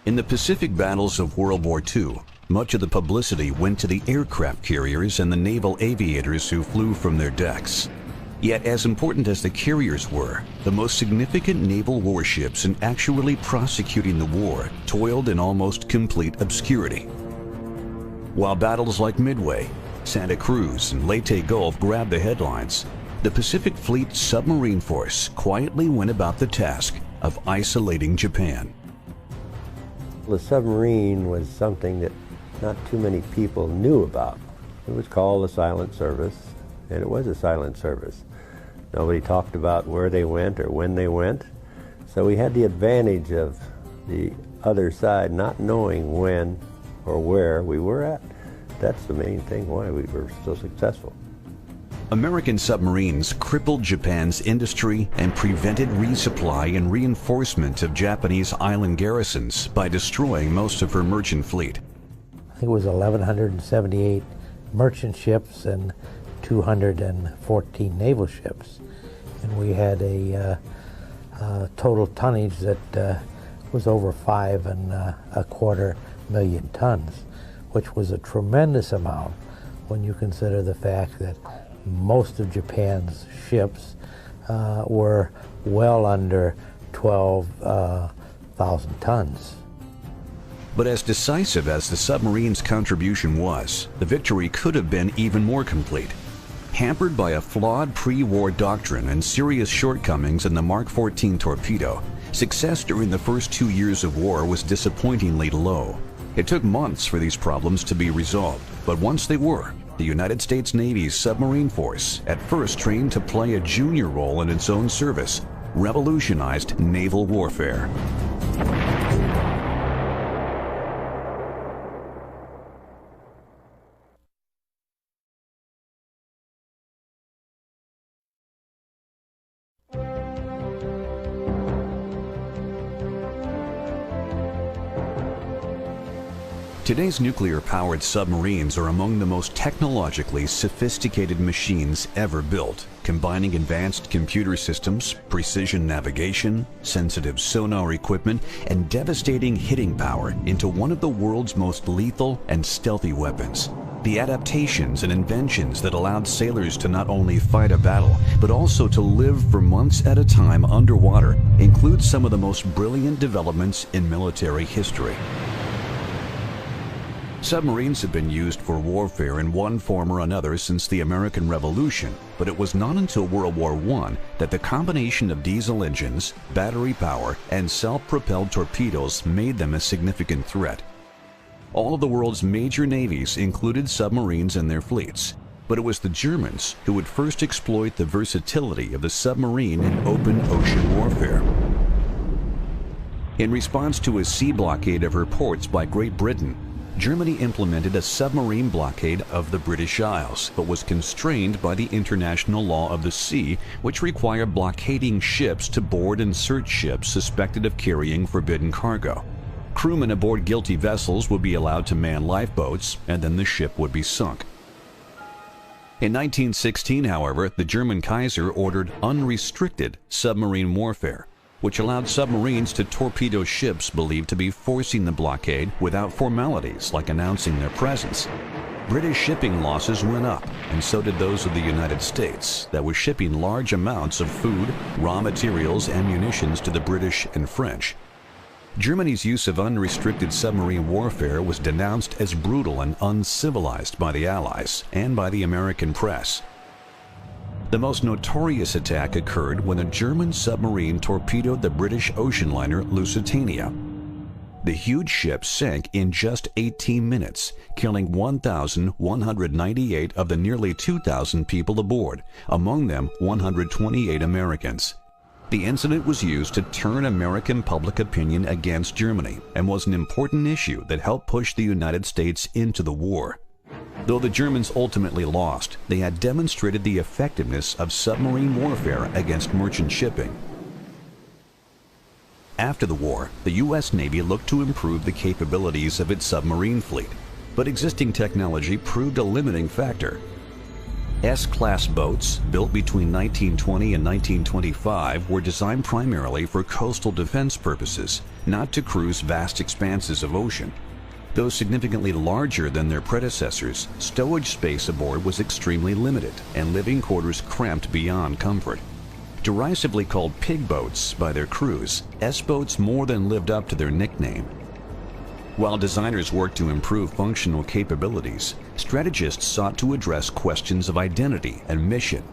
In the Pacific battles of World War II, much of the publicity went to the aircraft carriers and the naval aviators who flew from their decks. Yet, as important as the carriers were, the most significant naval warships in actually prosecuting the war toiled in almost complete obscurity. While battles like Midway, Santa Cruz, and Leyte Gulf grabbed the headlines, the Pacific Fleet submarine force quietly went about the task of isolating Japan. The submarine was something that not too many people knew about. It was called the silent service, and it was a silent service. Nobody talked about where they went or when they went, so we had the advantage of the other side not knowing when or where we were at. That's the main thing why we were so successful. American submarines crippled Japan's industry and prevented resupply and reinforcement of Japanese island garrisons by destroying most of her merchant fleet. I think it was 1,178 merchant ships and 214 naval ships. And we had a total tonnage that was over 5.25 million tons, which was a tremendous amount when you consider the fact that most of Japan's ships were well under 12,000 tons. But as decisive as the submarine's contribution was, the victory could have been even more complete. Hampered by a flawed pre-war doctrine and serious shortcomings in the Mark 14 torpedo, success during the first 2 years of war was disappointingly low. It took months for these problems to be resolved, but once they were, the United States Navy's submarine force, at first trained to play a junior role in its own service, revolutionized naval warfare. Today's nuclear-powered submarines are among the most technologically sophisticated machines ever built, combining advanced computer systems, precision navigation, sensitive sonar equipment, and devastating hitting power into one of the world's most lethal and stealthy weapons. The adaptations and inventions that allowed sailors to not only fight a battle, but also to live for months at a time underwater include some of the most brilliant developments in military history. Submarines have been used for warfare in one form or another since the American Revolution, but it was not until World War I that the combination of diesel engines, battery power, and self-propelled torpedoes made them a significant threat. All of the world's major navies included submarines in their fleets, but it was the Germans who would first exploit the versatility of the submarine in open ocean warfare. In response to a sea blockade of her ports by Great Britain, Germany implemented a submarine blockade of the British Isles, but was constrained by the international law of the sea, which required blockading ships to board and search ships suspected of carrying forbidden cargo. Crewmen aboard guilty vessels would be allowed to man lifeboats, and then the ship would be sunk. In 1916, however, the German Kaiser ordered unrestricted submarine warfare, which allowed submarines to torpedo ships believed to be forcing the blockade without formalities like announcing their presence. British shipping losses went up, and so did those of the United States, that was shipping large amounts of food, raw materials, and munitions to the British and French. Germany's use of unrestricted submarine warfare was denounced as brutal and uncivilized by the Allies and by the American press. The most notorious attack occurred when a German submarine torpedoed the British ocean liner Lusitania. The huge ship sank in just 18 minutes, killing 1,198 of the nearly 2,000 people aboard, among them 128 Americans. The incident was used to turn American public opinion against Germany and was an important issue that helped push the United States into the war. Though the Germans ultimately lost, they had demonstrated the effectiveness of submarine warfare against merchant shipping. After the war, the U.S. Navy looked to improve the capabilities of its submarine fleet, but existing technology proved a limiting factor. S-class boats, built between 1920 and 1925, were designed primarily for coastal defense purposes, not to cruise vast expanses of ocean. Though significantly larger than their predecessors, stowage space aboard was extremely limited and living quarters cramped beyond comfort. Derisively called pig boats by their crews, S-boats more than lived up to their nickname. While designers worked to improve functional capabilities, strategists sought to address questions of identity and mission.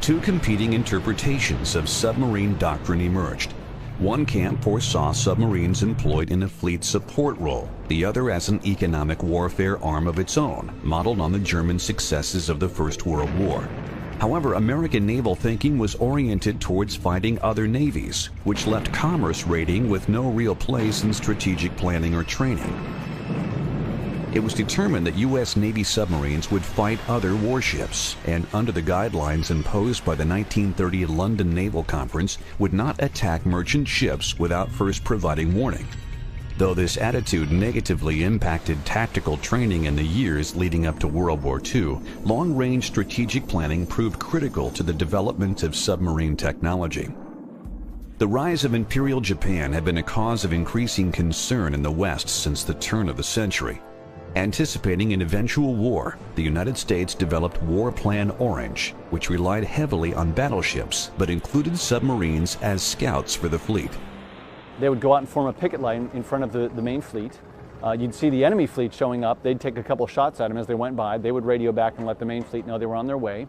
Two competing interpretations of submarine doctrine emerged. One camp foresaw submarines employed in a fleet support role, the other as an economic warfare arm of its own, modeled on the German successes of the First World War. However, American naval thinking was oriented towards fighting other navies, which left commerce raiding with no real place in strategic planning or training. It was determined that U.S. Navy submarines would fight other warships, and under the guidelines imposed by the 1930 London Naval Conference, would not attack merchant ships without first providing warning. Though this attitude negatively impacted tactical training in the years leading up to World War II, long-range strategic planning proved critical to the development of submarine technology. The rise of Imperial Japan had been a cause of increasing concern in the West since the turn of the century. Anticipating an eventual war, the United States developed War Plan Orange, which relied heavily on battleships but included submarines as scouts for the fleet. They would go out and form a picket line in front of the main fleet. You'd see the enemy fleet showing up. They'd take a couple shots at them as they went by. They would radio back and let the main fleet know they were on their way.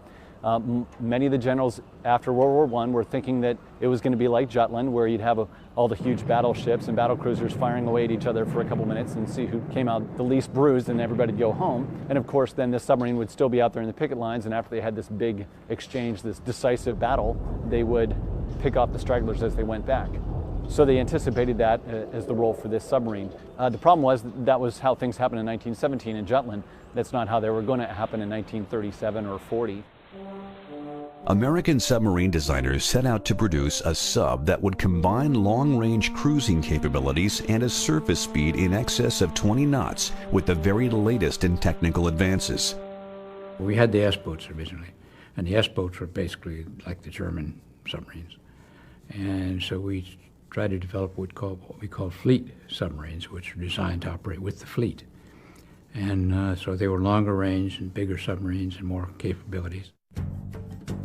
Many of the generals after World War I were thinking that it was going to be like Jutland, where you'd have all the huge battleships and battle cruisers firing away at each other for a couple minutes and see who came out the least bruised, and everybody'd go home. And of course, then the submarine would still be out there in the picket lines, and after they had this big exchange, this decisive battle, they would pick off the stragglers as they went back. So they anticipated that as the role for this submarine. The problem was that was how things happened in 1917 in Jutland. That's not how they were going to happen in 1937 or 40. American submarine designers set out to produce a sub that would combine long-range cruising capabilities and a surface speed in excess of 20 knots with the very latest in technical advances. We had the S-boats originally, and the S-boats were basically like the German submarines. And so we tried to develop what we call fleet submarines, which are designed to operate with the fleet. And so they were longer range and bigger submarines and more capabilities.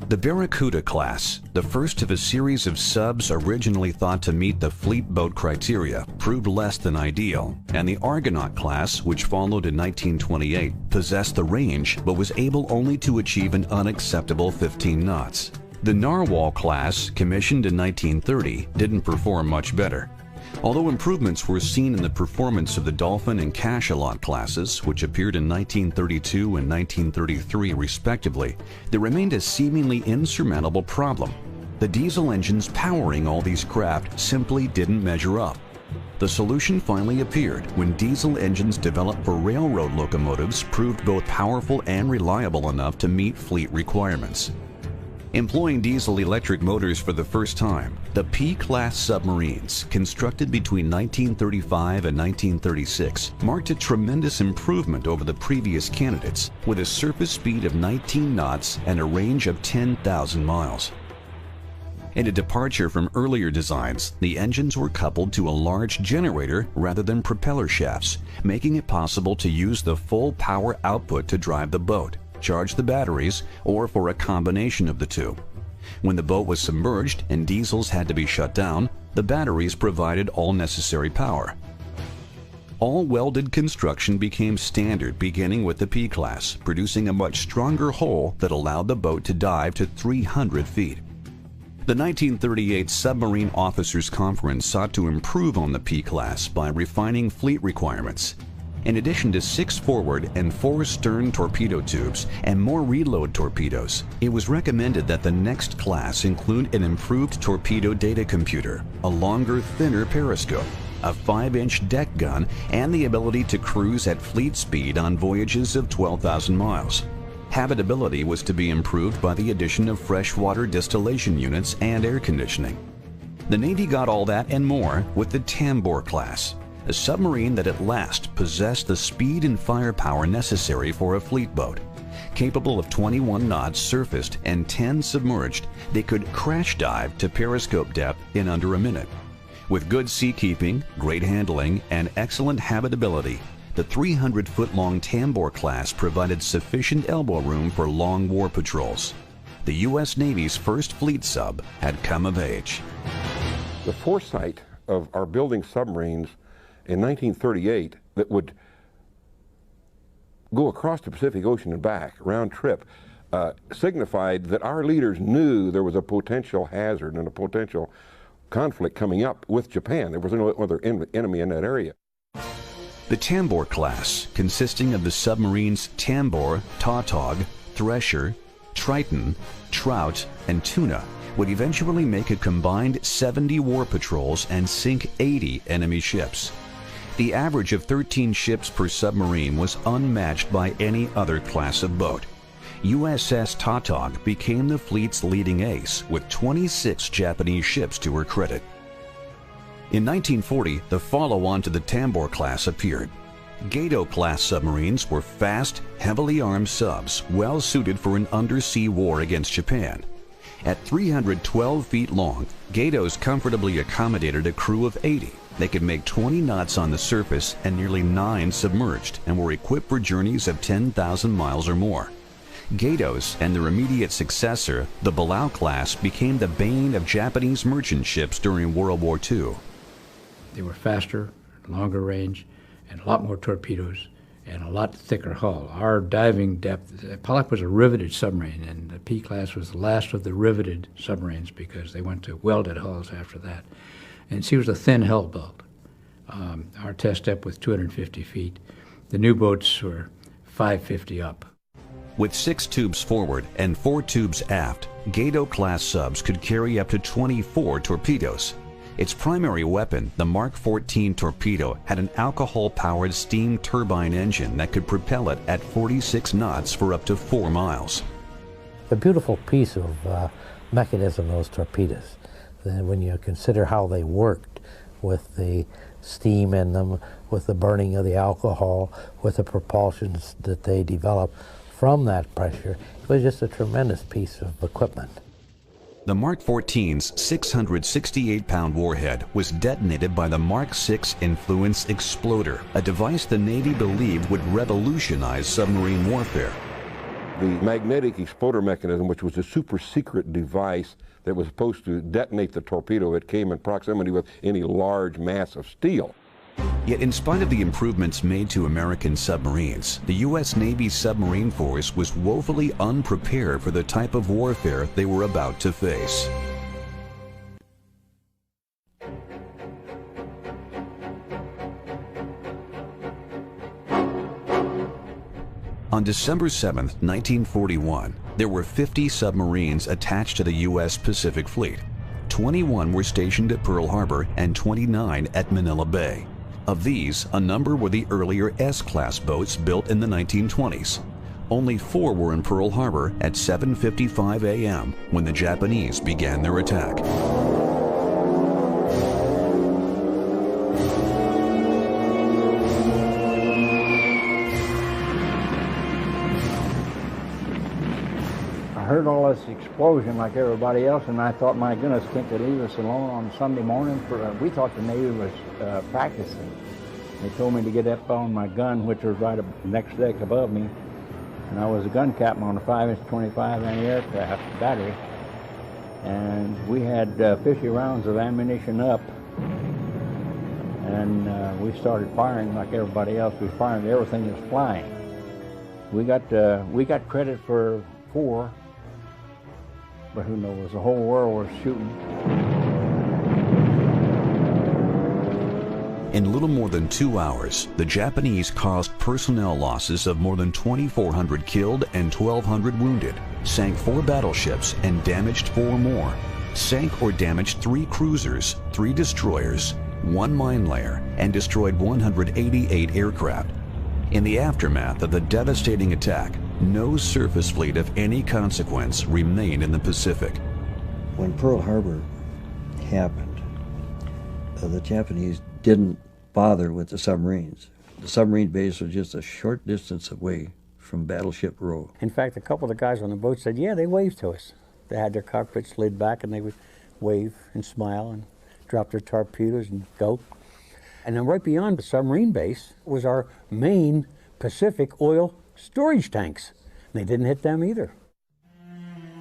The Barracuda class, the first of a series of subs originally thought to meet the fleet boat criteria, proved less than ideal, and the Argonaut class, which followed in 1928, possessed the range but was able only to achieve an unacceptable 15 knots. The Narwhal class, commissioned in 1930, didn't perform much better. Although improvements were seen in the performance of the Dolphin and Cachalot classes, which appeared in 1932 and 1933 respectively, there remained a seemingly insurmountable problem. The diesel engines powering all these craft simply didn't measure up. The solution finally appeared when diesel engines developed for railroad locomotives proved both powerful and reliable enough to meet fleet requirements. Employing diesel-electric motors for the first time, the P-class submarines, constructed between 1935 and 1936, marked a tremendous improvement over the previous candidates, with a surface speed of 19 knots and a range of 10,000 miles. In a departure from earlier designs, the engines were coupled to a large generator rather than propeller shafts, making it possible to use the full power output to drive the boat, charge the batteries, or for a combination of the two. When the boat was submerged and diesels had to be shut down, the batteries provided all necessary power. All welded construction became standard beginning with the P-class, producing a much stronger hull that allowed the boat to dive to 300 feet. The 1938 Submarine Officers Conference sought to improve on the P-class by refining fleet requirements. In addition to 6 forward and 4 stern torpedo tubes and more reload torpedoes, it was recommended that the next class include an improved torpedo data computer, a longer, thinner periscope, a 5-inch deck gun, and the ability to cruise at fleet speed on voyages of 12,000 miles. Habitability was to be improved by the addition of freshwater distillation units and air conditioning. The Navy got all that and more with the Tambor class, a submarine that at last possessed the speed and firepower necessary for a fleet boat. Capable of 21 knots surfaced and 10 submerged, they could crash dive to periscope depth in under a minute. With good seakeeping, great handling, and excellent habitability, the 300-foot-long Tambor class provided sufficient elbow room for long war patrols. The U.S. Navy's first fleet sub had come of age. The foresight of our building submarines in 1938 that would go across the Pacific Ocean and back, round trip, signified that our leaders knew there was a potential hazard and a potential conflict coming up with Japan. There was no other enemy in that area. The Tambor class, consisting of the submarines Tambor, Tautog, Thresher, Triton, Trout, and Tuna, would eventually make a combined 70 war patrols and sink 80 enemy ships. The average of 13 ships per submarine was unmatched by any other class of boat. USS Tautog became the fleet's leading ace, with 26 Japanese ships to her credit. In 1940, the follow-on to the Tambor class appeared. Gato-class submarines were fast, heavily armed subs, well suited for an undersea war against Japan. At 312 feet long, Gatos comfortably accommodated a crew of 80. They could make 20 knots on the surface and nearly 9 submerged, and were equipped for journeys of 10,000 miles or more. Gatos and their immediate successor, the Balao class, became the bane of Japanese merchant ships during World War II. They were faster, longer range, and a lot more torpedoes, and a lot thicker hull. Our diving depth, Pollock was a riveted submarine, and the P-class was the last of the riveted submarines because they went to welded hulls after that. And she was a thin hull build. Our test depth was 250 feet. The new boats were 550 up. With 6 tubes forward and 4 tubes aft, Gato-class subs could carry up to 24 torpedoes. Its primary weapon, the Mark 14 torpedo, had an alcohol-powered steam turbine engine that could propel it at 46 knots for up to 4 miles. A beautiful piece of mechanism, those torpedoes. Then when you consider how they worked with the steam in them, with the burning of the alcohol, with the propulsions that they developed from that pressure, it was just a tremendous piece of equipment. The Mark 14's 668-pound warhead was detonated by the Mark 6 Influence Exploder, a device the Navy believed would revolutionize submarine warfare. The magnetic exploder mechanism, which was a super secret device that was supposed to detonate the torpedo if it came in proximity with any large mass of steel. Yet in spite of the improvements made to American submarines, the U.S. Navy submarine force was woefully unprepared for the type of warfare they were about to face. On December 7, 1941, there were 50 submarines attached to the U.S. Pacific Fleet. 21 were stationed at Pearl Harbor and 29 at Manila Bay. Of these, a number were the earlier S-class boats built in the 1920s. Only 4 were in Pearl Harbor at 7:55 a.m. when the Japanese began their attack. I heard all this explosion like everybody else, and I thought, my goodness, can't they leave us alone on Sunday morning? We thought the Navy was practicing. They told me to get up on my gun, which was right up the next deck above me, and I was a gun captain on a 5-inch 25 anti-aircraft battery, and we had 50 rounds of ammunition up, and we started firing like everybody else. We fired everything that was flying. We got credit for 4. But who knows, the whole world was shooting. In little more than 2 hours, the Japanese caused personnel losses of more than 2,400 killed and 1,200 wounded, sank 4 battleships and damaged 4 more, sank or damaged 3 cruisers, 3 destroyers, 1 mine layer, and destroyed 188 aircraft. In the aftermath of the devastating attack, no surface fleet of any consequence remained in the Pacific. When Pearl Harbor happened, the Japanese didn't bother with the submarines. The submarine base was just a short distance away from Battleship Row. In fact, a couple of the guys on the boat said, yeah, they waved to us. They had their cockpit slid back and they would wave and smile and drop their torpedoes and go. And then right beyond the submarine base was our main Pacific oil storage tanks. They didn't hit them either.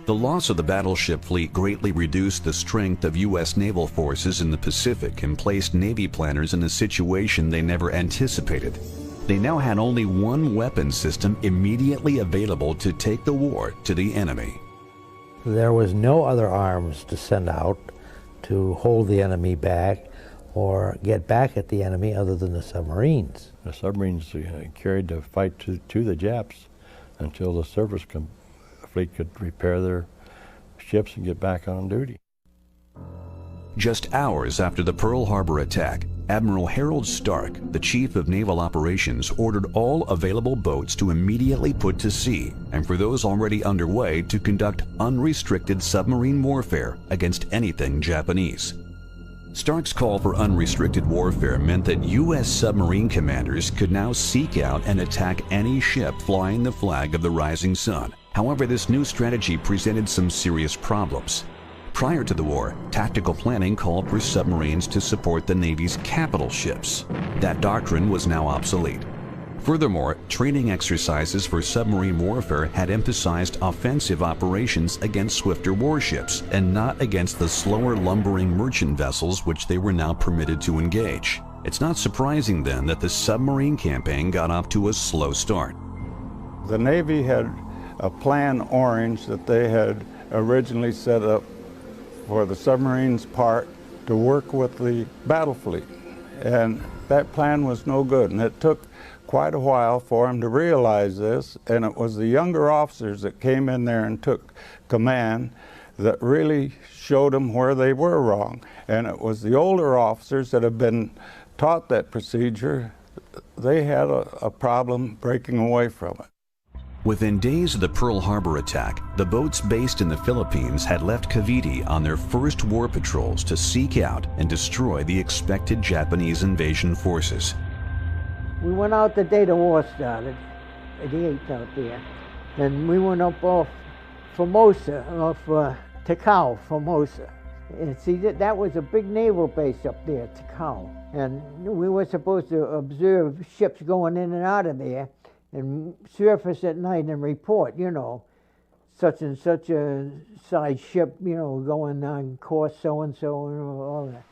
The loss of the battleship fleet greatly reduced the strength of U.S. naval forces in the Pacific and placed Navy planners in a situation they never anticipated. They now had only one weapon system immediately available to take the war to the enemy. There was no other arms to send out to hold the enemy back or get back at the enemy other than the submarines. The submarines carried the fight to the Japs until the surface fleet could repair their ships and get back on duty. Just hours after the Pearl Harbor attack, Admiral Harold Stark, the Chief of Naval Operations, ordered all available boats to immediately put to sea, and for those already underway to conduct unrestricted submarine warfare against anything Japanese. Stark's call for unrestricted warfare meant that U.S. submarine commanders could now seek out and attack any ship flying the flag of the rising sun. However, this new strategy presented some serious problems. Prior to the war, tactical planning called for submarines to support the Navy's capital ships. That doctrine was now obsolete. Furthermore, training exercises for submarine warfare had emphasized offensive operations against swifter warships and not against the slower lumbering merchant vessels which they were now permitted to engage. It's not surprising then that the submarine campaign got off to a slow start. The Navy had a Plan Orange that they had originally set up for the submarines part to work with the battle fleet. And that plan was no good, and it took quite a while for them to realize this, and it was the younger officers that came in there and took command that really showed them where they were wrong. And it was the older officers that have been taught that procedure, they had a problem breaking away from it. Within days of the Pearl Harbor attack, the boats based in the Philippines had left Cavite on their first war patrols to seek out and destroy the expected Japanese invasion forces. We went out the day the war started, at the 8th out there, and we went up off Formosa, off Ticao, Formosa. And see, that was a big naval base up there, Ticao. And we were supposed to observe ships going in and out of there and surface at night and report, you know, such and such a size ship, you know, going on course so-and-so and all that.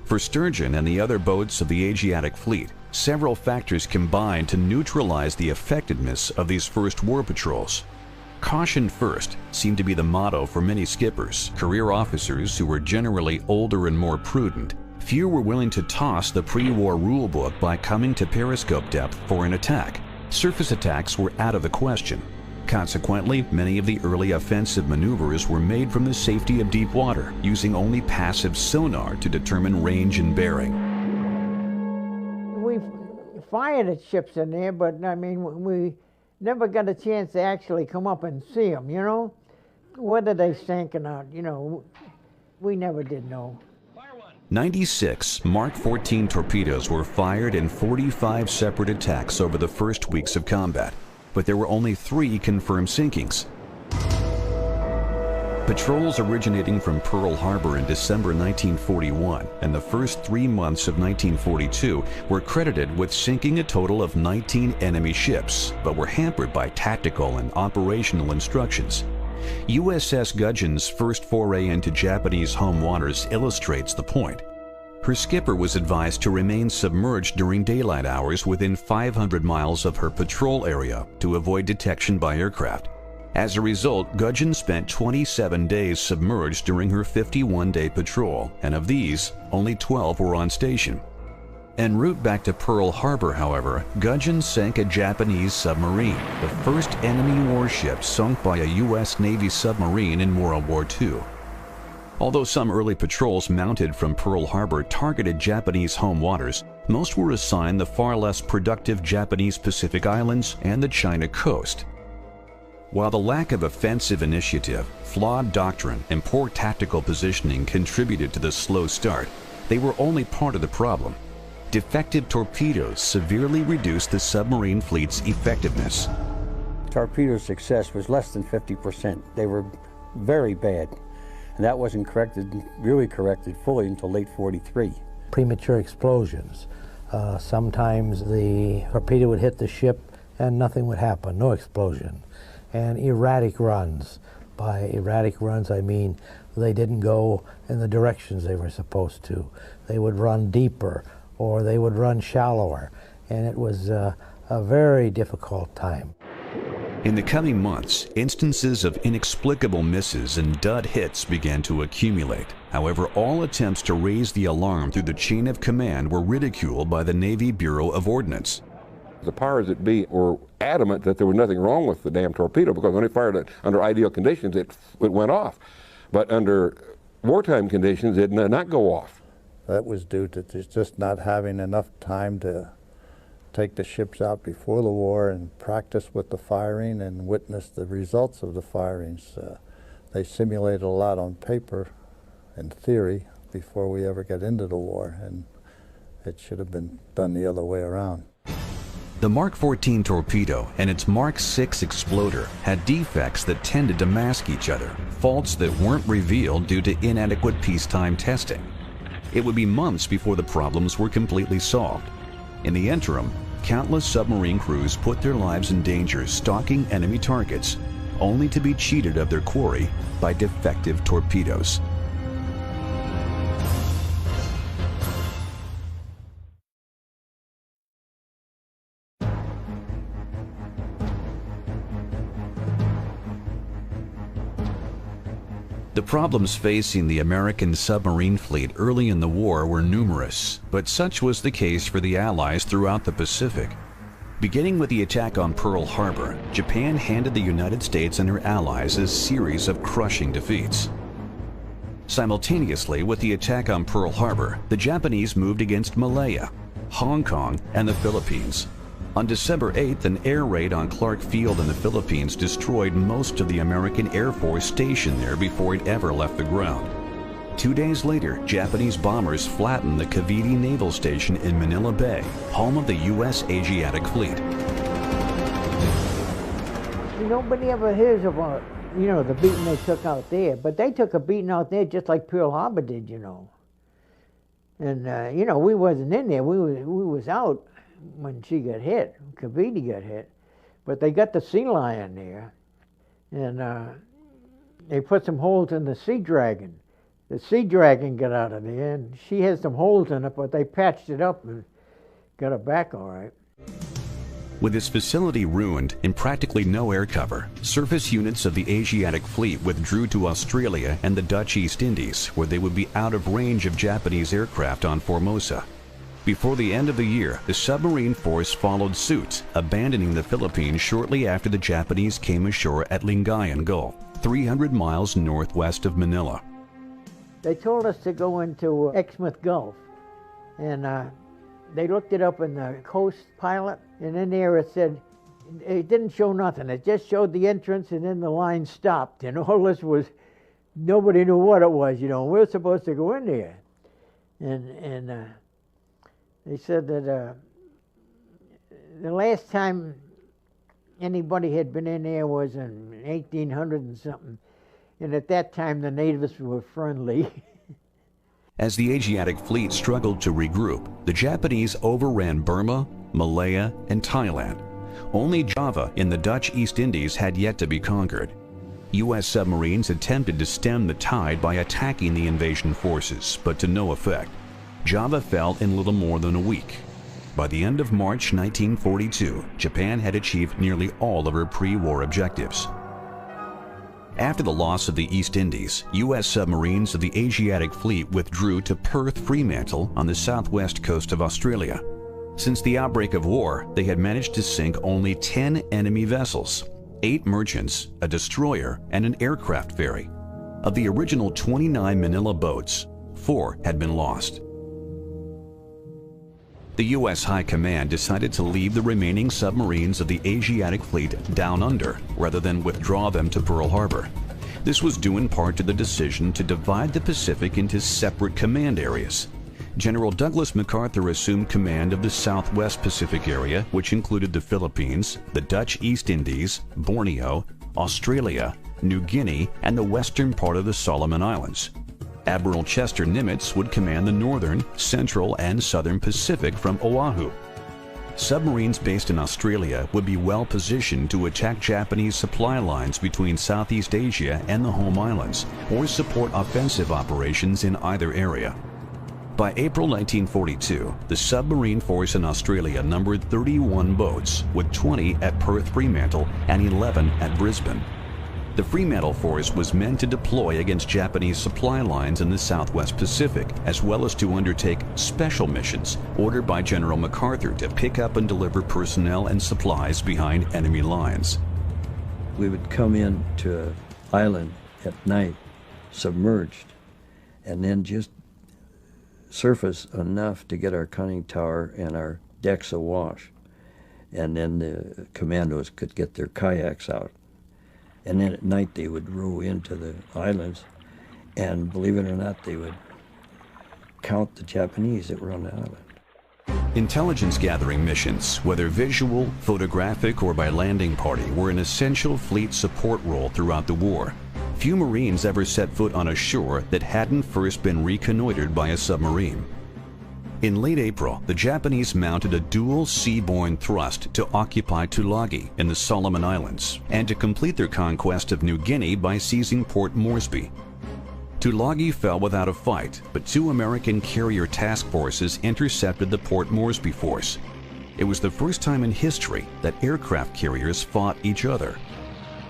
For Sturgeon and the other boats of the Asiatic Fleet, several factors combined to neutralize the effectiveness of these first war patrols. Caution first seemed to be the motto for many skippers, career officers who were generally older and more prudent. Few were willing to toss the pre-war rulebook by coming to periscope depth for an attack. Surface attacks were out of the question. Consequently, many of the early offensive maneuvers were made from the safety of deep water, using only passive sonar to determine range and bearing. We fired at ships in there, but I mean, we never got a chance to actually come up and see them, you know? Whether they sank or not, you know, we never did know. 96 Mark 14 torpedoes were fired in 45 separate attacks over the first weeks of combat, but there were only 3 confirmed sinkings. Patrols originating from Pearl Harbor in December 1941 and the first 3 months of 1942 were credited with sinking a total of 19 enemy ships, but were hampered by tactical and operational instructions. USS Gudgeon's first foray into Japanese home waters illustrates the point. Her skipper was advised to remain submerged during daylight hours within 500 miles of her patrol area to avoid detection by aircraft. As a result, Gudgeon spent 27 days submerged during her 51-day patrol, and of these, only 12 were on station. En route back to Pearl Harbor, however, Gudgeon sank a Japanese submarine, the first enemy warship sunk by a U.S. Navy submarine in World War II. Although some early patrols mounted from Pearl Harbor targeted Japanese home waters, most were assigned the far less productive Japanese Pacific Islands and the China coast. While the lack of offensive initiative, flawed doctrine, and poor tactical positioning contributed to the slow start, they were only part of the problem. Defective torpedoes severely reduced the submarine fleet's effectiveness. torpedo success was less than 50%. They were very bad. And that wasn't really corrected fully until late 43. Premature explosions. Sometimes the torpedo would hit the ship and nothing would happen, no explosion. And erratic runs. By erratic runs, I mean they didn't go in the directions they were supposed to. They would run deeper or they would run shallower. And it was a very difficult time. In the coming months, instances of inexplicable misses and dud hits began to accumulate. However, all attempts to raise the alarm through the chain of command were ridiculed by the Navy Bureau of Ordnance. The powers that be were adamant that there was nothing wrong with the damn torpedo, because when they fired it under ideal conditions, it went off. But under wartime conditions, it did not go off. That was due to just not having enough time to take the ships out before the war and practice with the firing and witness the results of the firings. They simulated a lot on paper and theory before we ever got into the war, and it should have been done the other way around. The Mark 14 torpedo and its Mark 6 exploder had defects that tended to mask each other, faults that weren't revealed due to inadequate peacetime testing. It would be months before the problems were completely solved. In the interim, countless submarine crews put their lives in danger stalking enemy targets, only to be cheated of their quarry by defective torpedoes. The problems facing the American submarine fleet early in the war were numerous, but such was the case for the Allies throughout the Pacific. Beginning with the attack on Pearl Harbor, Japan handed the United States and her allies a series of crushing defeats. Simultaneously with the attack on Pearl Harbor, the Japanese moved against Malaya, Hong Kong, and the Philippines. On December 8th, an air raid on Clark Field in the Philippines destroyed most of the American Air Force stationed there before it ever left the ground. 2 days later, Japanese bombers flattened the Cavite Naval Station in Manila Bay, home of the U.S. Asiatic Fleet. Nobody ever hears about, the beating they took out there, but they took a beating out there just like Pearl Harbor did, And, we wasn't in there. We was out when she got hit, Cavite got hit. But they got the Sea Lion there, and they put some holes in the Sea Dragon. The Sea Dragon got out of there, and she has some holes in it, but they patched it up and got her back all right. With its facility ruined and practically no air cover, surface units of the Asiatic Fleet withdrew to Australia and the Dutch East Indies, where they would be out of range of Japanese aircraft on Formosa. Before the end of the year, the submarine force followed suit, abandoning the Philippines shortly after the Japanese came ashore at Lingayen Gulf, 300 miles northwest of Manila. They told us to go into Exmouth Gulf, and they looked it up in the Coast Pilot, and in there it said, it didn't show nothing. It just showed the entrance, and then the line stopped, and all this was, nobody knew what it was, We're supposed to go in there. And they said that the last time anybody had been in there was in 1800 and something, and at that time the natives were friendly. As the Asiatic Fleet struggled to regroup, the Japanese overran Burma, Malaya, and Thailand. Only Java in the Dutch East Indies had yet to be conquered. U.S. submarines attempted to stem the tide by attacking the invasion forces, but to no effect. Java fell in little more than a week. By the end of March 1942, Japan had achieved nearly all of her pre-war objectives. After the loss of the East Indies, U.S. submarines of the Asiatic Fleet withdrew to Perth Fremantle on the southwest coast of Australia. Since the outbreak of war, they had managed to sink only 10 enemy vessels, 8 merchants, a destroyer, and an aircraft ferry. Of the original 29 Manila boats, 4 had been lost. The U.S. High Command decided to leave the remaining submarines of the Asiatic Fleet down under, rather than withdraw them to Pearl Harbor. This was due in part to the decision to divide the Pacific into separate command areas. General Douglas MacArthur assumed command of the Southwest Pacific area, which included the Philippines, the Dutch East Indies, Borneo, Australia, New Guinea, and the western part of the Solomon Islands. Admiral Chester Nimitz would command the northern, central, and southern Pacific from Oahu. Submarines based in Australia would be well positioned to attack Japanese supply lines between Southeast Asia and the home islands, or support offensive operations in either area. By April 1942, the submarine force in Australia numbered 31 boats, with 20 at Perth Fremantle and 11 at Brisbane. The Fremantle force was meant to deploy against Japanese supply lines in the Southwest Pacific, as well as to undertake special missions ordered by General MacArthur to pick up and deliver personnel and supplies behind enemy lines. We would come in to an island at night, submerged, and then just surface enough to get our conning tower and our decks awash. And then the commandos could get their kayaks out. And then at night they would row into the islands, and believe it or not, they would count the Japanese that were on the island. Intelligence gathering missions, whether visual, photographic, or by landing party, were an essential fleet support role throughout the war. Few Marines ever set foot on a shore that hadn't first been reconnoitered by a submarine. In late April, the Japanese mounted a dual seaborne thrust to occupy Tulagi in the Solomon Islands and to complete their conquest of New Guinea by seizing Port Moresby. Tulagi fell without a fight, but 2 American carrier task forces intercepted the Port Moresby force. It was the first time in history that aircraft carriers fought each other.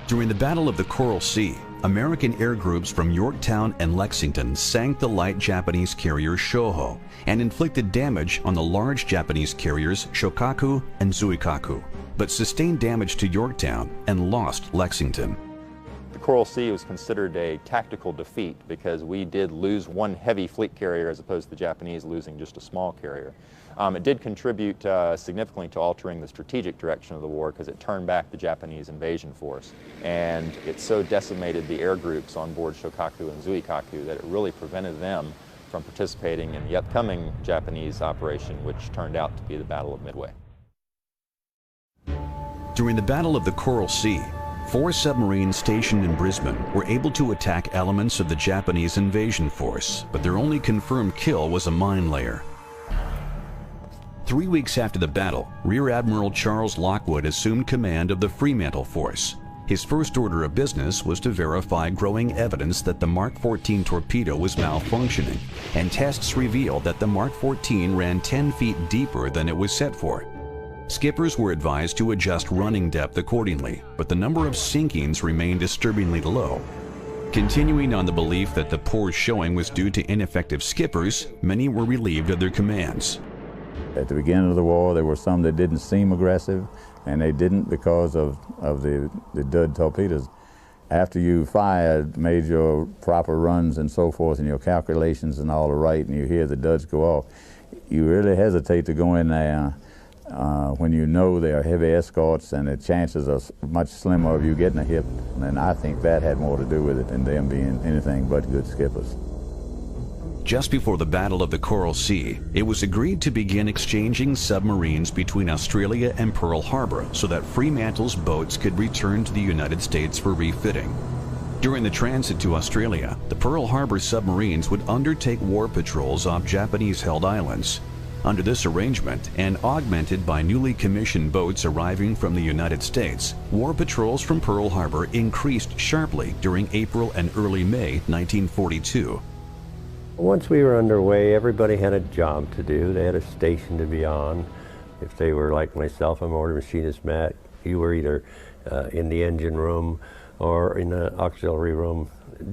During the Battle of the Coral Sea, American air groups from Yorktown and Lexington sank the light Japanese carrier Shoho and inflicted damage on the large Japanese carriers Shokaku and Zuikaku, but sustained damage to Yorktown and lost Lexington. The Coral Sea was considered a tactical defeat because we did lose one heavy fleet carrier as opposed to the Japanese losing just a small carrier. It did contribute significantly to altering the strategic direction of the war because it turned back the Japanese invasion force. And it so decimated the air groups on board Shokaku and Zuikaku that it really prevented them from participating in the upcoming Japanese operation, which turned out to be the Battle of Midway. During the Battle of the Coral Sea, 4 submarines stationed in Brisbane were able to attack elements of the Japanese invasion force, but their only confirmed kill was a mine layer. 3 weeks after the battle, Rear Admiral Charles Lockwood assumed command of the Fremantle force. His first order of business was to verify growing evidence that the Mark 14 torpedo was malfunctioning, and tests revealed that the Mark 14 ran 10 feet deeper than it was set for. Skippers were advised to adjust running depth accordingly, but the number of sinkings remained disturbingly low. Continuing on the belief that the poor showing was due to ineffective skippers, many were relieved of their commands. At the beginning of the war, there were some that didn't seem aggressive, and they didn't because of the dud torpedoes. After you fired, made your proper runs and so forth, and your calculations and all are right, and you hear the duds go off, you really hesitate to go in there when you know they are heavy escorts and the chances are much slimmer of you getting a hit. And I think that had more to do with it than them being anything but good skippers. Just before the Battle of the Coral Sea, it was agreed to begin exchanging submarines between Australia and Pearl Harbor so that Fremantle's boats could return to the United States for refitting. During the transit to Australia, the Pearl Harbor submarines would undertake war patrols off Japanese-held islands. Under this arrangement, and augmented by newly commissioned boats arriving from the United States, war patrols from Pearl Harbor increased sharply during April and early May 1942. Once we were underway, everybody had a job to do. They had a station to be on. If they were like myself, I'm order machinist Matt, you were either in the engine room or in the auxiliary room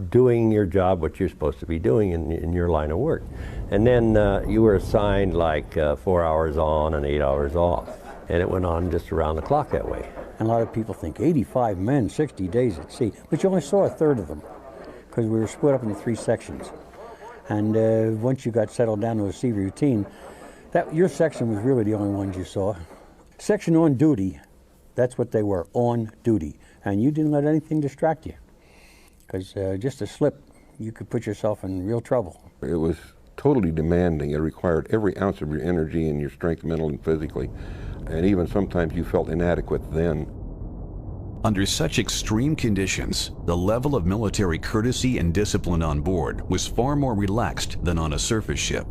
doing your job, what you're supposed to be doing in your line of work. And then you were assigned like 4 hours on and 8 hours off. And it went on just around the clock that way. And a lot of people think 85 men, 60 days at sea, but you only saw a third of them because we were split up into 3 sections. And once you got settled down to a sea routine, your section was really the only ones you saw. Section on duty, that's what they were, on duty. And you didn't let anything distract you. Because just a slip, you could put yourself in real trouble. It was totally demanding. It required every ounce of your energy and your strength, mental and physically. And even sometimes you felt inadequate then. Under such extreme conditions, the level of military courtesy and discipline on board was far more relaxed than on a surface ship.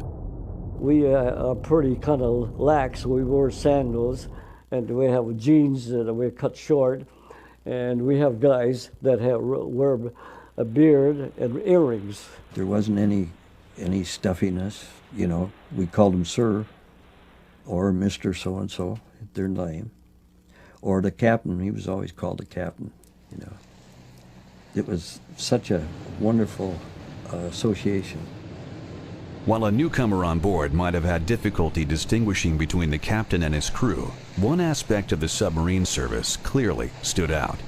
We are pretty kind of lax. We wear sandals, and we have jeans that we cut short, and we have guys that wear a beard and earrings. There wasn't any stuffiness, you know. We called them sir, or Mr. So-and-so, their name. Or the captain, he was always called the captain, you know. It was such a wonderful association. While a newcomer on board might have had difficulty distinguishing between the captain and his crew, one aspect of the submarine service clearly stood out.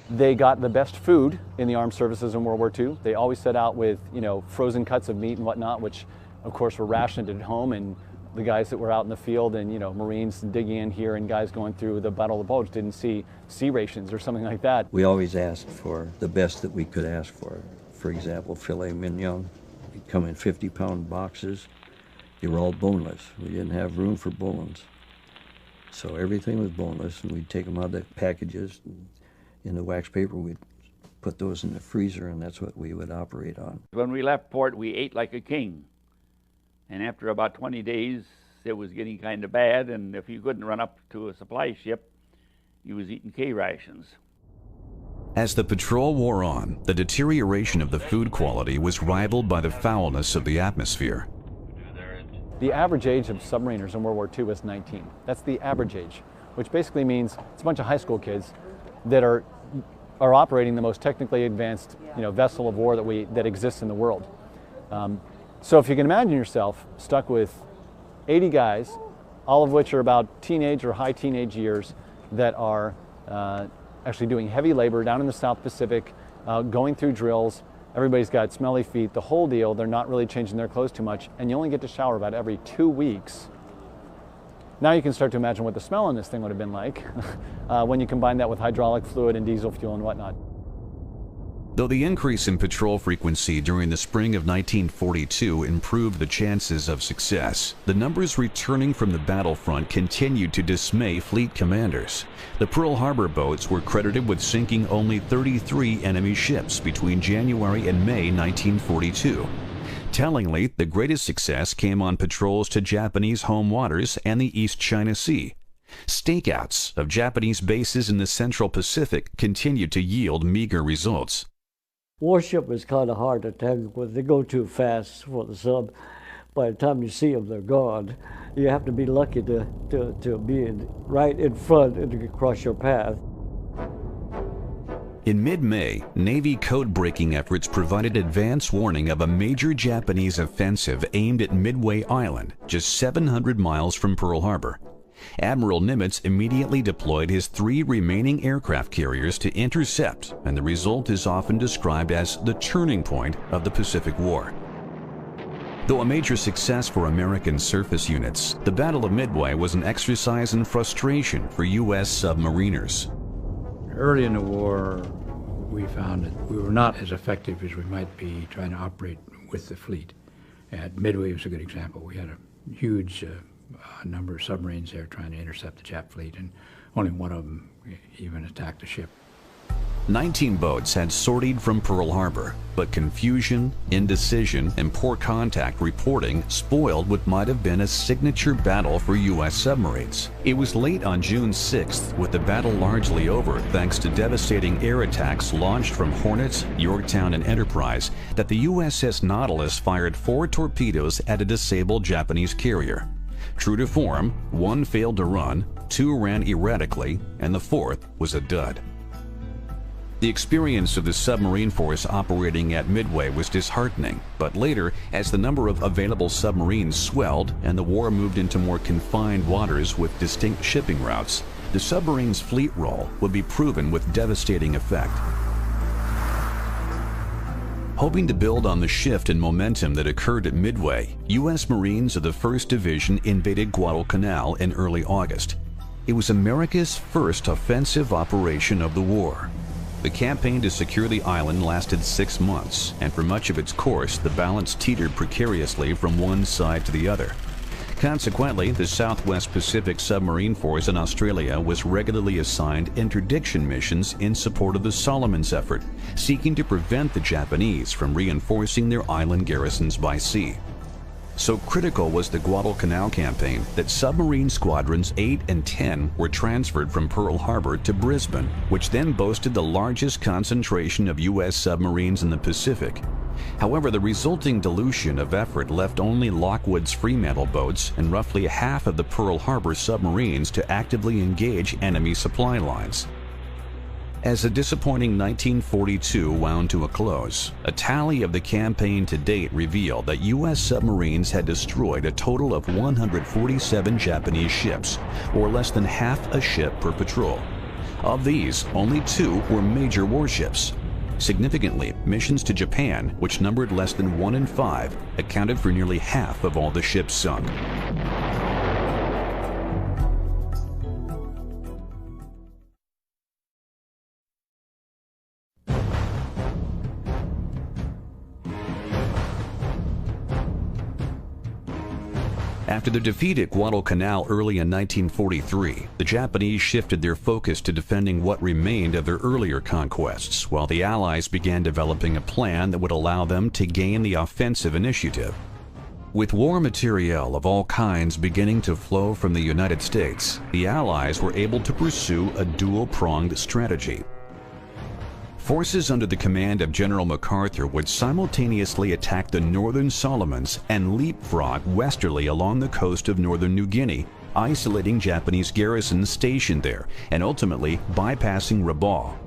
They got the best food in the armed services in World War II. They always set out with, you know, frozen cuts of meat and whatnot, which of course were rationed at home, and the guys that were out in the field and, you know, Marines digging in here and guys going through the Battle of the Bulge didn't see sea rations or something like that. We always asked for the best that we could ask for. For example, filet mignon. They'd come in 50-pound boxes. They were all boneless. We didn't have room for bones. So everything was boneless, and we'd take them out of the packages. And in the wax paper, we'd put those in the freezer, and that's what we would operate on. When we left port, we ate like a king. And after about 20 days, it was getting kind of bad, and if you couldn't run up to a supply ship, you was eating K rations. As the patrol wore on, the deterioration of the food quality was rivaled by the foulness of the atmosphere. The average age of submariners in World War II was 19. That's the average age, which basically means it's a bunch of high school kids that are operating the most technically advanced, you know, vessel of war that exists in the world. So if you can imagine yourself stuck with 80 guys, all of which are about teenage or high teenage years, that are actually doing heavy labor down in the South Pacific, going through drills. Everybody's got smelly feet, the whole deal. They're not really changing their clothes too much, and you only get to shower about every 2 weeks. Now you can start to imagine what the smell on this thing would have been like when you combine that with hydraulic fluid and diesel fuel and whatnot. Though the increase in patrol frequency during the spring of 1942 improved the chances of success, the numbers returning from the battlefront continued to dismay fleet commanders. The Pearl Harbor boats were credited with sinking only 33 enemy ships between January and May 1942. Tellingly, the greatest success came on patrols to Japanese home waters and the East China Sea. Stakeouts of Japanese bases in the Central Pacific continued to yield meager results. Warship is kind of hard to tangle with. They go too fast for the sub. By the time you see them, they're gone. You have to be lucky to be right in front and to cross your path. In mid-May, Navy code-breaking efforts provided advance warning of a major Japanese offensive aimed at Midway Island, just 700 miles from Pearl Harbor. Admiral Nimitz immediately deployed his 3 remaining aircraft carriers to intercept, and the result is often described as the turning point of the Pacific War. Though a major success for American surface units, the Battle of Midway was an exercise in frustration for U.S. submariners. Early in the war, we found that we were not as effective as we might be trying to operate with the fleet. At Midway was a good example. We had a huge number of submarines there trying to intercept the Jap fleet, and only one of them even attacked the ship. 19 boats had sortied from Pearl Harbor, but confusion, indecision, and poor contact reporting spoiled what might have been a signature battle for U.S. submarines. It was late on June 6th, with the battle largely over thanks to devastating air attacks launched from Hornet, Yorktown, and Enterprise, that the USS Nautilus fired 4 torpedoes at a disabled Japanese carrier. True to form, 1 failed to run, 2 ran erratically, and the 4th was a dud. The experience of the submarine force operating at Midway was disheartening, but later, as the number of available submarines swelled and the war moved into more confined waters with distinct shipping routes, the submarine's fleet role would be proven with devastating effect. Hoping to build on the shift in momentum that occurred at Midway, U.S. Marines of the 1st Division invaded Guadalcanal in early August. It was America's first offensive operation of the war. The campaign to secure the island lasted 6 months, and for much of its course, the balance teetered precariously from one side to the other. Consequently, the Southwest Pacific Submarine Force in Australia was regularly assigned interdiction missions in support of the Solomons effort, seeking to prevent the Japanese from reinforcing their island garrisons by sea. So critical was the Guadalcanal campaign that submarine squadrons 8 and 10 were transferred from Pearl Harbor to Brisbane, which then boasted the largest concentration of U.S. submarines in the Pacific. However, the resulting dilution of effort left only Lockwood's Fremantle boats and roughly half of the Pearl Harbor submarines to actively engage enemy supply lines. As the disappointing 1942 wound to a close, a tally of the campaign to date revealed that U.S. submarines had destroyed a total of 147 Japanese ships, or less than half a ship per patrol. Of these, only 2 were major warships. Significantly, missions to Japan, which numbered less than 1 in 5, accounted for nearly half of all the ships sunk. After the defeat at Guadalcanal early in 1943, the Japanese shifted their focus to defending what remained of their earlier conquests, while the Allies began developing a plan that would allow them to gain the offensive initiative. With war materiel of all kinds beginning to flow from the United States, the Allies were able to pursue a dual-pronged strategy. Forces under the command of General MacArthur would simultaneously attack the northern Solomons and leapfrog westerly along the coast of northern New Guinea, isolating Japanese garrisons stationed there and ultimately bypassing Rabaul.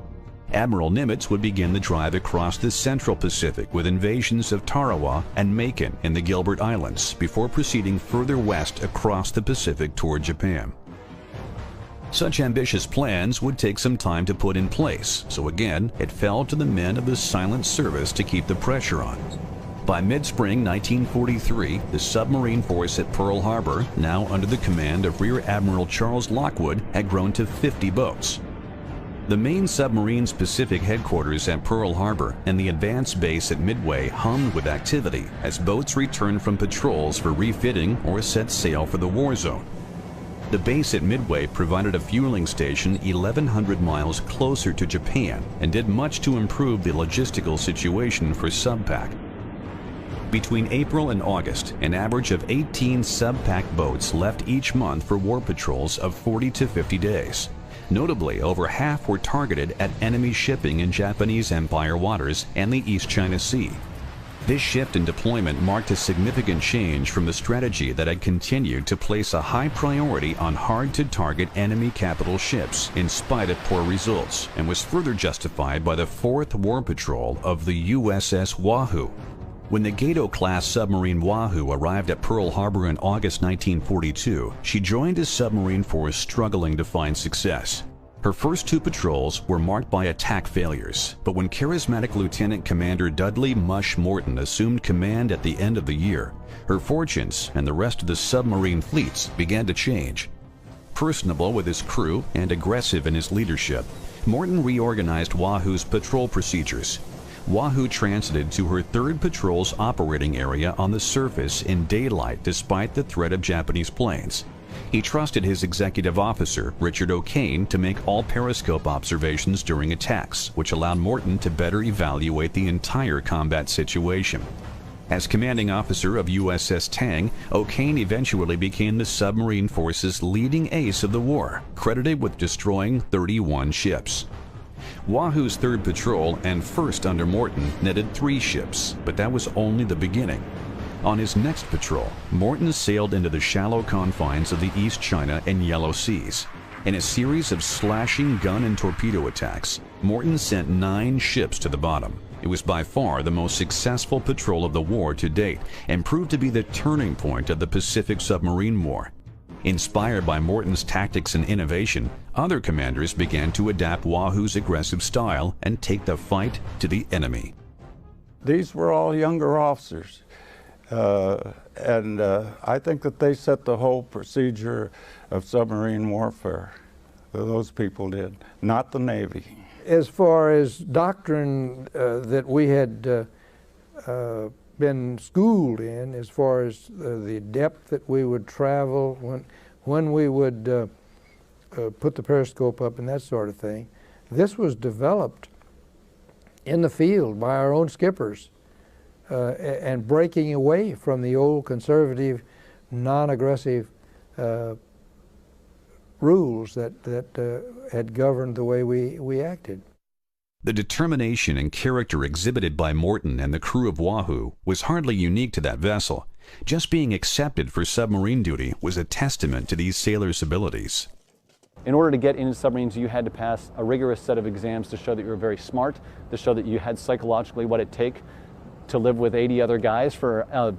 Admiral Nimitz would begin the drive across the central Pacific with invasions of Tarawa and Macon in the Gilbert Islands before proceeding further west across the Pacific toward Japan. Such ambitious plans would take some time to put in place, so again, it fell to the men of the Silent Service to keep the pressure on. By mid-spring 1943, the submarine force at Pearl Harbor, now under the command of Rear Admiral Charles Lockwood, had grown to 50 boats. The main submarine's Pacific headquarters at Pearl Harbor and the advanced base at Midway hummed with activity as boats returned from patrols for refitting or set sail for the war zone. The base at Midway provided a fueling station 1,100 miles closer to Japan and did much to improve the logistical situation for SubPac. Between April and August, an average of 18 SubPac boats left each month for war patrols of 40 to 50 days. Notably, over half were targeted at enemy shipping in Japanese Empire waters and the East China Sea. This shift in deployment marked a significant change from the strategy that had continued to place a high priority on hard-to-target enemy capital ships in spite of poor results, and was further justified by the 4th War Patrol of the USS Wahoo. When the Gato-class submarine Wahoo arrived at Pearl Harbor in August 1942, she joined a submarine force struggling to find success. Her first 2 patrols were marked by attack failures, but when charismatic Lieutenant Commander Dudley Mush Morton assumed command at the end of the year, her fortunes and the rest of the submarine fleets began to change. Personable with his crew and aggressive in his leadership, Morton reorganized Wahoo's patrol procedures. Wahoo transited to her 3rd Patrol's operating area on the surface in daylight despite the threat of Japanese planes. He trusted his executive officer, Richard O'Kane, to make all periscope observations during attacks, which allowed Morton to better evaluate the entire combat situation. As commanding officer of USS Tang, O'Kane eventually became the submarine force's leading ace of the war, credited with destroying 31 ships. Wahoo's 3rd Patrol and 1st under Morton netted 3 ships, but that was only the beginning. On his next patrol, Morton sailed into the shallow confines of the East China and Yellow Seas. In a series of slashing gun and torpedo attacks, Morton sent 9 ships to the bottom. It was by far the most successful patrol of the war to date and proved to be the turning point of the Pacific Submarine War. Inspired by Morton's tactics and innovation, other commanders began to adapt Wahoo's aggressive style and take the fight to the enemy. These were all younger officers. I think that they set the whole procedure of submarine warfare. Those people did, not the Navy. As far as doctrine that we had been schooled in, as far as the depth that we would travel, when we would put the periscope up and that sort of thing, this was developed in the field by our own skippers and breaking away from the old conservative, non-aggressive rules that had governed the way we acted. The determination and character exhibited by Morton and the crew of Wahoo was hardly unique to that vessel. Just being accepted for submarine duty was a testament to these sailors' abilities. In order to get into submarines, you had to pass a rigorous set of exams to show that you were very smart, to show that you had psychologically what it take to live with 80 other guys for a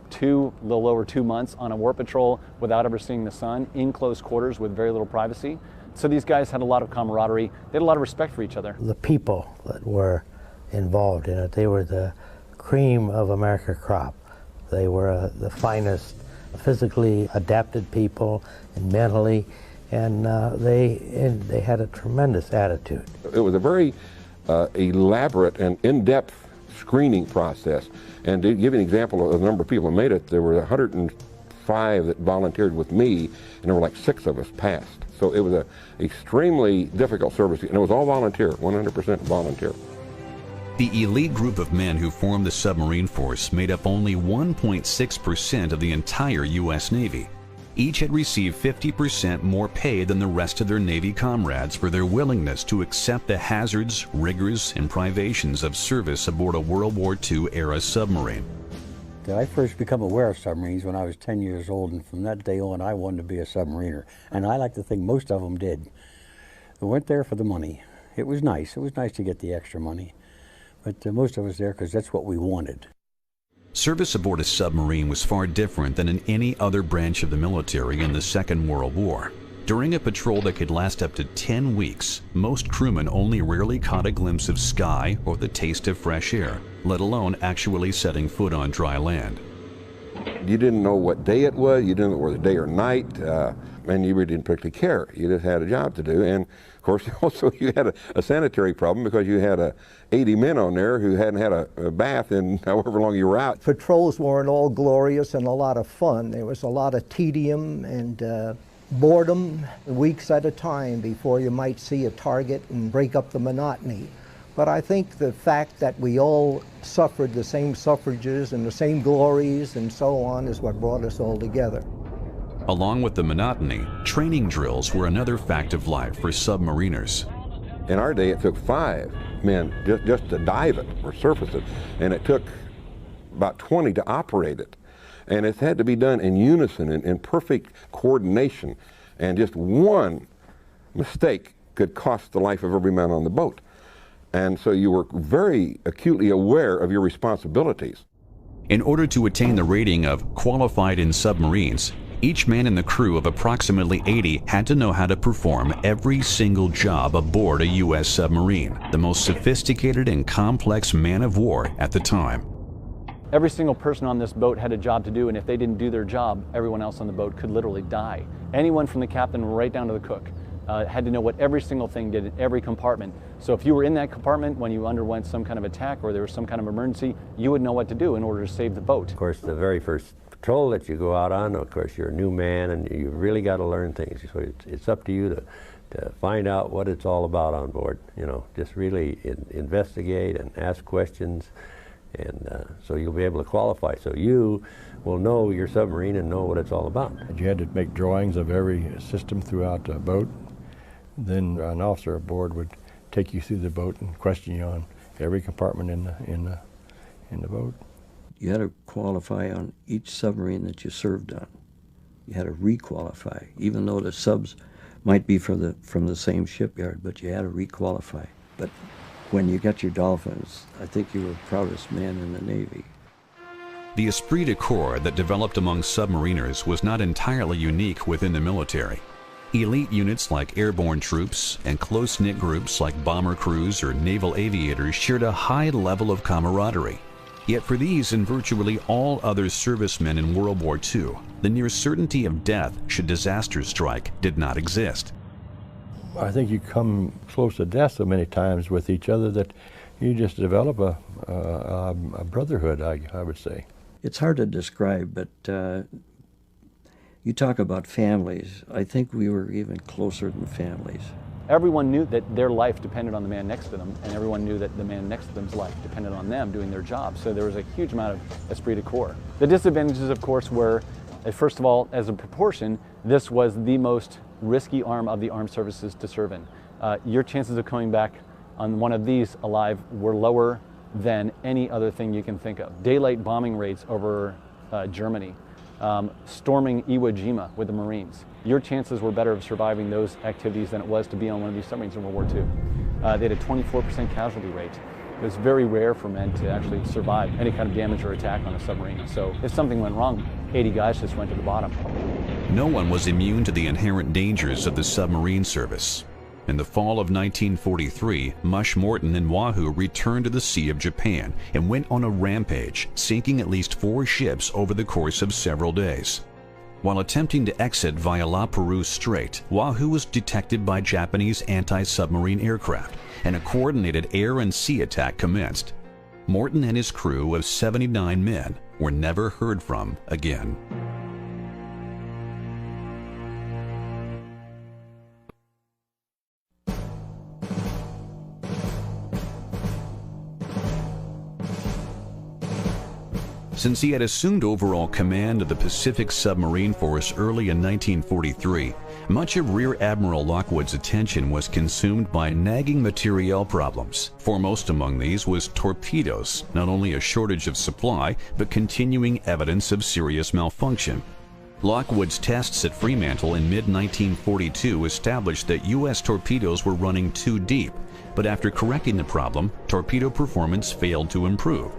little over 2 months on a war patrol without ever seeing the sun, in close quarters with very little privacy. So these guys had a lot of camaraderie. They had a lot of respect for each other. The people that were involved in it, they were the cream of American crop. They were the finest physically adapted people and mentally, and they had a tremendous attitude. It was a very elaborate and in-depth screening process. And to give you an example of the number of people who made it, there were 105 that volunteered with me, and there were like 6 of us passed. So it was an extremely difficult service, and it was all volunteer, 100% volunteer. The elite group of men who formed the submarine force made up only 1.6% of the entire U.S. Navy. Each had received 50% more pay than the rest of their Navy comrades for their willingness to accept the hazards, rigors, and privations of service aboard a World War II-era submarine. I first became aware of submarines when I was 10 years old, and from that day on I wanted to be a submariner. And I like to think most of them did. They went there for the money. It was nice. It was nice to get the extra money. But most of us there because that's what we wanted. Service aboard a submarine was far different than in any other branch of the military in the Second World War. During a patrol that could last up to 10 weeks, most crewmen only rarely caught a glimpse of sky or the taste of fresh air, let alone actually setting foot on dry land. You didn't know what day it was, you didn't know whether day or night, and you really didn't particularly care. You just had a job to do. And of course, also you had a sanitary problem because you had 80 men on there who hadn't had a bath in however long you were out. Patrols weren't all glorious and a lot of fun. There was a lot of tedium and boredom, weeks at a time before you might see a target and break up the monotony. But I think the fact that we all suffered the same suffrages and the same glories and so on is what brought us all together. Along with the monotony, training drills were another fact of life for submariners. In our day, it took 5 men just to dive it or surface it, and it took about 20 to operate it. And it had to be done in unison, in perfect coordination, and just one mistake could cost the life of every man on the boat. And so you were very acutely aware of your responsibilities. In order to attain the rating of qualified in submarines, each man in the crew of approximately 80 had to know how to perform every single job aboard a U.S. submarine, the most sophisticated and complex man of war at the time. Every single person on this boat had a job to do, and if they didn't do their job, everyone else on the boat could literally die. Anyone from the captain right down to the cook had to know what every single thing did in every compartment. So if you were in that compartment when you underwent some kind of attack or there was some kind of emergency, you would know what to do in order to save the boat. Of course, the very first patrol that you go out on, of course, you're a new man and you really got to learn things. So it's up to you to find out what it's all about on board. You know, just really investigate and ask questions. And so you'll be able to qualify. So you will know your submarine and know what it's all about. You had to make drawings of every system throughout the boat. Then an officer aboard would take you through the boat and question you on every compartment in the boat. You had to qualify on each submarine that you served on. You had to re-qualify, even though the subs might be from the same shipyard, but you had to re-qualify. But when you got your Dolphins, I think you were the proudest man in the Navy. The esprit de corps that developed among submariners was not entirely unique within the military. Elite units like airborne troops and close-knit groups like bomber crews or naval aviators shared a high level of camaraderie. Yet for these and virtually all other servicemen in World War II, the near certainty of death should disaster strike did not exist. I think you come close to death so many times with each other that you just develop a brotherhood, I would say. It's hard to describe, but you talk about families. I think we were even closer than families. Everyone knew that their life depended on the man next to them, and everyone knew that the man next to them's life depended on them doing their job. So there was a huge amount of esprit de corps. The disadvantages, of course, were, first of all, as a proportion, this was the most risky arm of the armed services to serve in. Your chances of coming back on one of these alive were lower than any other thing you can think of. Daylight bombing raids over Germany, storming Iwo Jima with the Marines. Your chances were better of surviving those activities than it was to be on one of these submarines in World War II. They had a 24% casualty rate. It was very rare for men to actually survive any kind of damage or attack on a submarine. So if something went wrong, 80 guys just went to the bottom. No one was immune to the inherent dangers of the submarine service. In the fall of 1943, Mush Morton and Wahoo returned to the Sea of Japan and went on a rampage, sinking at least 4 ships over the course of several days. While attempting to exit via La Perouse Strait, Wahoo was detected by Japanese anti-submarine aircraft, and a coordinated air and sea attack commenced. Morton and his crew of 79 men were never heard from again. Since he had assumed overall command of the Pacific Submarine Force early in 1943, much of Rear Admiral Lockwood's attention was consumed by nagging materiel problems. Foremost among these was torpedoes, not only a shortage of supply, but continuing evidence of serious malfunction. Lockwood's tests at Fremantle in mid-1942 established that U.S. torpedoes were running too deep, but after correcting the problem, torpedo performance failed to improve.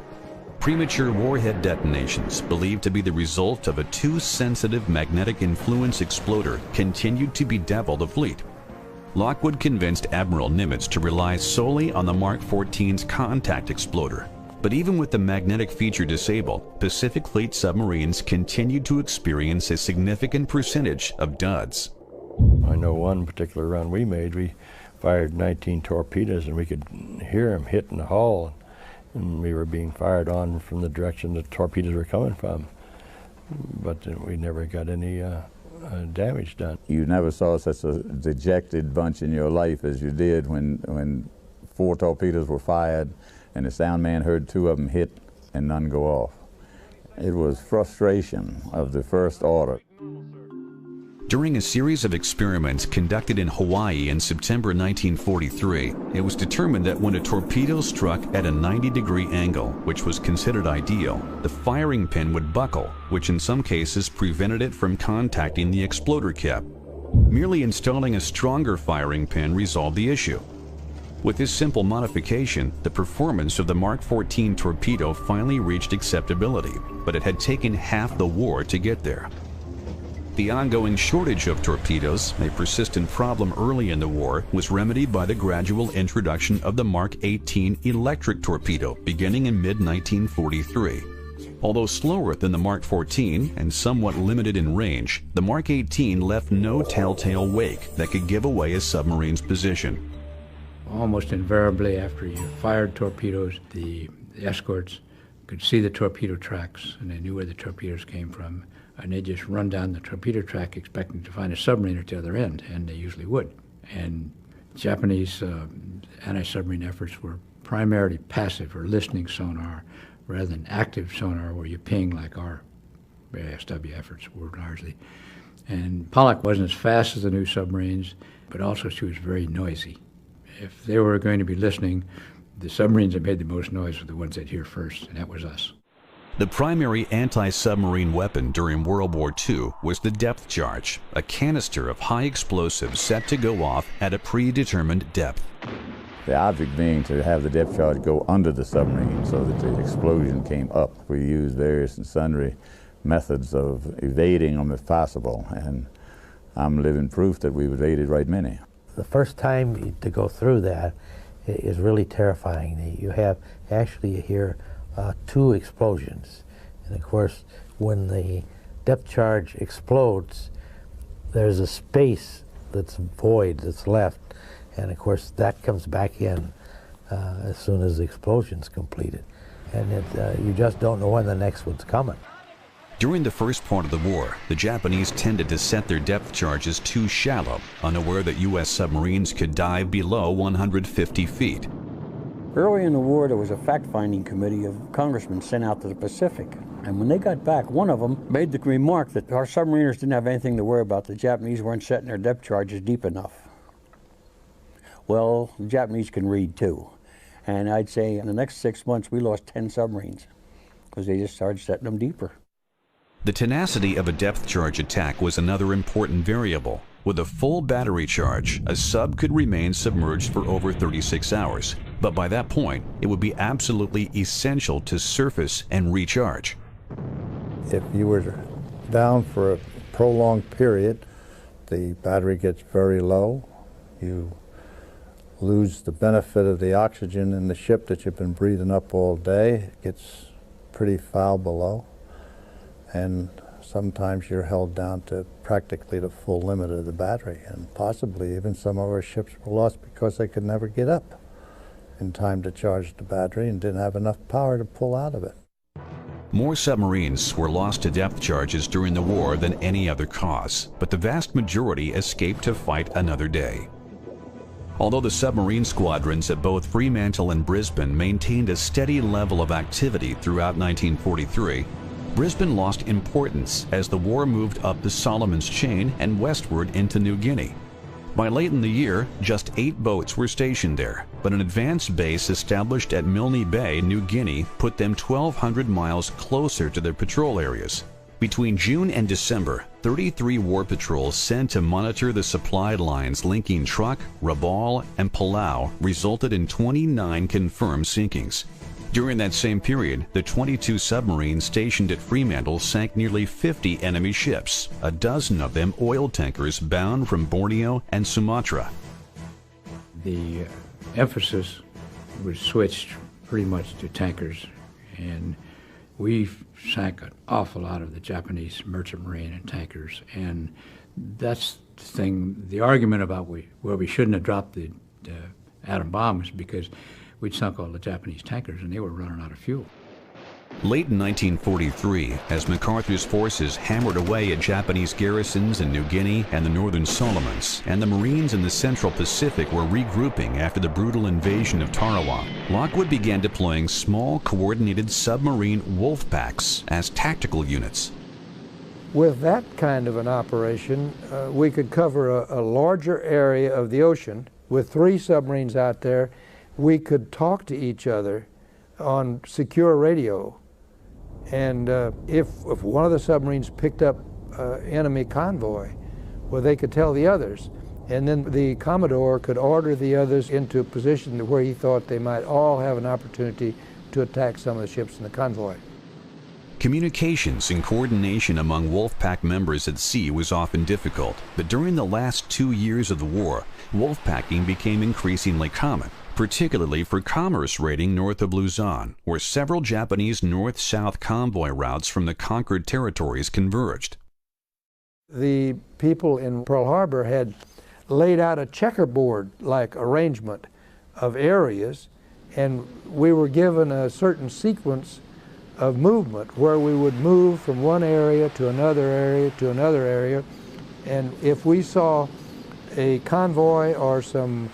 Premature warhead detonations, believed to be the result of a too sensitive magnetic influence exploder, continued to bedevil the fleet. Lockwood convinced Admiral Nimitz to rely solely on the Mark 14's contact exploder. But even with the magnetic feature disabled, Pacific Fleet submarines continued to experience a significant percentage of duds. I know one particular run we made, we fired 19 torpedoes and we could hear them hitting the hull. And we were being fired on from the direction the torpedoes were coming from. But we never got any damage done. You never saw such a dejected bunch in your life as you did when 4 torpedoes were fired and the sound man heard 2 of them hit and none go off. It was frustration of the first order. During a series of experiments conducted in Hawaii in September 1943, it was determined that when a torpedo struck at a 90-degree angle, which was considered ideal, the firing pin would buckle, which in some cases prevented it from contacting the exploder cap. Merely installing a stronger firing pin resolved the issue. With this simple modification, the performance of the Mark 14 torpedo finally reached acceptability, but it had taken half the war to get there. The ongoing shortage of torpedoes, a persistent problem early in the war, was remedied by the gradual introduction of the Mark 18 electric torpedo beginning in mid-1943. Although slower than the Mark 14 and somewhat limited in range, the Mark 18 left no telltale wake that could give away a submarine's position. Almost invariably after you fired torpedoes, the escorts could see the torpedo tracks and they knew where the torpedoes came from. And they just run down the torpedo track expecting to find a submarine at the other end, and they usually would. And Japanese anti-submarine efforts were primarily passive or listening sonar rather than active sonar where you ping like our ASW efforts were largely. And Pollock wasn't as fast as the new submarines, but also she was very noisy. If they were going to be listening, the submarines that made the most noise were the ones they'd hear first, and that was us. The primary anti-submarine weapon during World War II was the depth charge, a canister of high explosives set to go off at a predetermined depth. The object being to have the depth charge go under the submarine so that the explosion came up. We used various and sundry methods of evading them if possible, and I'm living proof that we've evaded right many. The first time to go through that is really terrifying. You hear 2 explosions. And of course, when the depth charge explodes, there's a space that's void that's left. And of course that comes back in as soon as the explosion's completed. And you just don't know when the next one's coming. During the first part of the war, the Japanese tended to set their depth charges too shallow, unaware that U.S. submarines could dive below 150 feet. Early in the war, there was a fact-finding committee of congressmen sent out to the Pacific. And when they got back, one of them made the remark that our submariners didn't have anything to worry about. The Japanese weren't setting their depth charges deep enough. Well, the Japanese can read too. And I'd say in the next 6 months, we lost 10 submarines because they just started setting them deeper. The tenacity of a depth charge attack was another important variable. With a full battery charge, a sub could remain submerged for over 36 hours. But by that point, it would be absolutely essential to surface and recharge. If you were down for a prolonged period, the battery gets very low. You lose the benefit of the oxygen in the ship that you've been breathing up all day. It gets pretty foul below. And sometimes you're held down to practically the full limit of the battery. And possibly even some of our ships were lost because they could never get up in time to charge the battery and didn't have enough power to pull out of it. More submarines were lost to depth charges during the war than any other cause, but the vast majority escaped to fight another day. Although the submarine squadrons at both Fremantle and Brisbane maintained a steady level of activity throughout 1943, Brisbane lost importance as the war moved up the Solomon's chain and westward into New Guinea. By late in the year, just 8 boats were stationed there, but an advanced base established at Milne Bay, New Guinea, put them 1,200 miles closer to their patrol areas. Between June and December, 33 war patrols sent to monitor the supply lines linking Truk, Rabaul, and Palau resulted in 29 confirmed sinkings. During that same period, the 22 submarines stationed at Fremantle sank nearly 50 enemy ships, a dozen of them oil tankers bound from Borneo and Sumatra. The emphasis was switched pretty much to tankers, and we sank an awful lot of the Japanese merchant marine and tankers, and that's the thing, the argument about we shouldn't have dropped the atom bombs because we'd sunk all the Japanese tankers and they were running out of fuel. Late in 1943, as MacArthur's forces hammered away at Japanese garrisons in New Guinea and the Northern Solomons, and the Marines in the Central Pacific were regrouping after the brutal invasion of Tarawa, Lockwood began deploying small, coordinated submarine wolf packs as tactical units. With that kind of an operation, we could cover a larger area of the ocean. With 3 submarines out there, we could talk to each other on secure radio. And if one of the submarines picked up enemy convoy, well, they could tell the others. And then the Commodore could order the others into a position where he thought they might all have an opportunity to attack some of the ships in the convoy. Communications and coordination among Wolfpack members at sea was often difficult, but during the last 2 years of the war, wolfpacking became increasingly common, particularly for commerce raiding north of Luzon, where several Japanese north-south convoy routes from the conquered territories converged. The people in Pearl Harbor had laid out a checkerboard-like arrangement of areas, and we were given a certain sequence of movement where we would move from one area to another area to another area, and if we saw a convoy or some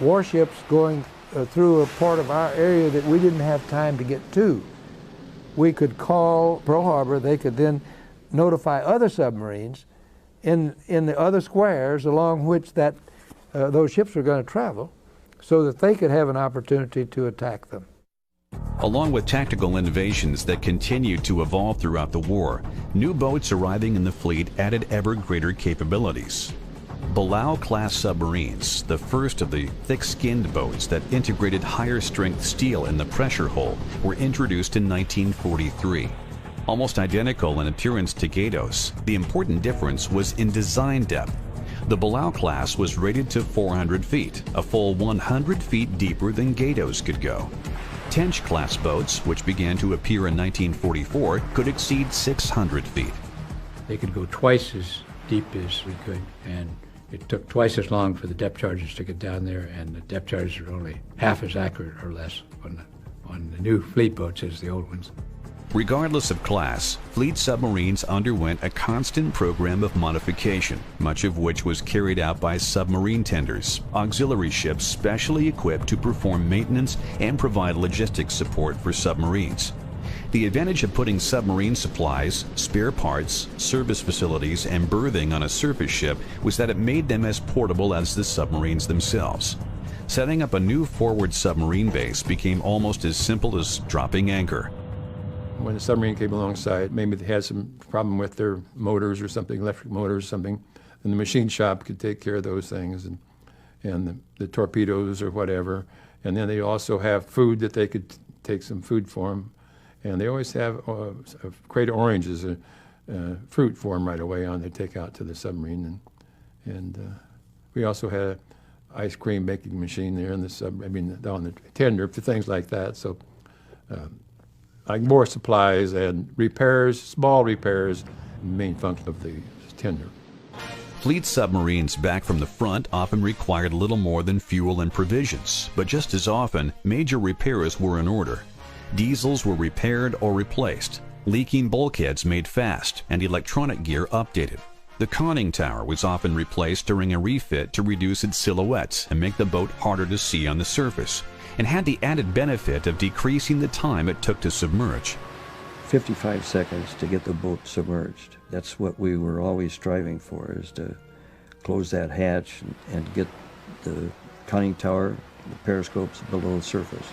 warships going through a part of our area that we didn't have time to get to, we could call Pearl Harbor. They could then notify other submarines in the other squares along which those ships were going to travel so that they could have an opportunity to attack them. Along with tactical innovations that continued to evolve throughout the war, new boats arriving in the fleet added ever greater capabilities. Palau-class submarines, the first of the thick-skinned boats that integrated higher-strength steel in the pressure hull, were introduced in 1943. Almost identical in appearance to Gatos, the important difference was in design depth. The Palau class was rated to 400 feet, a full 100 feet deeper than Gatos could go. Tench-class boats, which began to appear in 1944, could exceed 600 feet. They could go twice as deep as we could, and It took twice as long for the depth charges to get down there, and the depth charges are only half as accurate or less on the new fleet boats as the old ones. Regardless of class, fleet submarines underwent a constant program of modification, much of which was carried out by submarine tenders, auxiliary ships specially equipped to perform maintenance and provide logistics support for submarines. The advantage of putting submarine supplies, spare parts, service facilities, and berthing on a surface ship was that it made them as portable as the submarines themselves. Setting up a new forward submarine base became almost as simple as dropping anchor. When the submarine came alongside, maybe they had some problem with their motors or something, electric motors or something, and the machine shop could take care of those things, and the torpedoes or whatever. And then they also have food that they could take some food for them. And they always have a crate of oranges, fruit for them right away on they take out to the submarine. And we also had an ice cream making machine there in the on the tender for things like that. So like more supplies and repairs, small repairs, main function of the tender. Fleet submarines back from the front often required little more than fuel and provisions, but just as often, major repairs were in order. Diesels were repaired or replaced, leaking bulkheads made fast, and electronic gear updated. The conning tower was often replaced during a refit to reduce its silhouette and make the boat harder to see on the surface, and had the added benefit of decreasing the time it took to submerge. 55 seconds to get the boat submerged. That's what we were always striving for, is to close that hatch and get the conning tower, the periscopes below the surface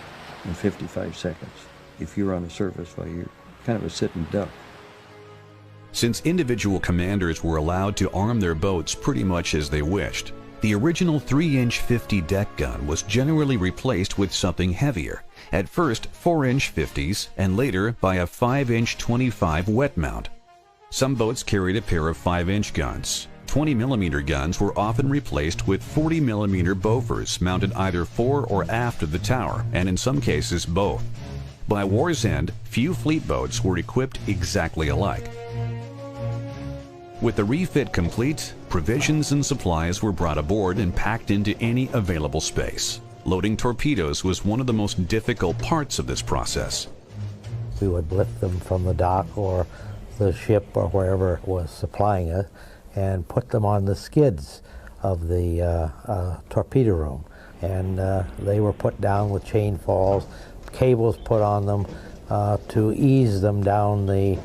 in 55 seconds. If you're on the surface, well, you're kind of a sitting duck. Since individual commanders were allowed to arm their boats pretty much as they wished, the original 3-inch 50 deck gun was generally replaced with something heavier, at first 4-inch 50s and later by a 5-inch 25 wet mount. Some boats carried a pair of 5-inch guns. 20mm guns were often replaced with 40mm Bofors mounted either fore or aft of the tower, and in some cases both. By war's end, few fleet boats were equipped exactly alike. With the refit complete, provisions and supplies were brought aboard and packed into any available space. Loading torpedoes was one of the most difficult parts of this process. We would lift them from the dock or the ship or wherever was supplying us and put them on the skids of the torpedo room. And they were put down with chain falls, cables put on them to ease them down the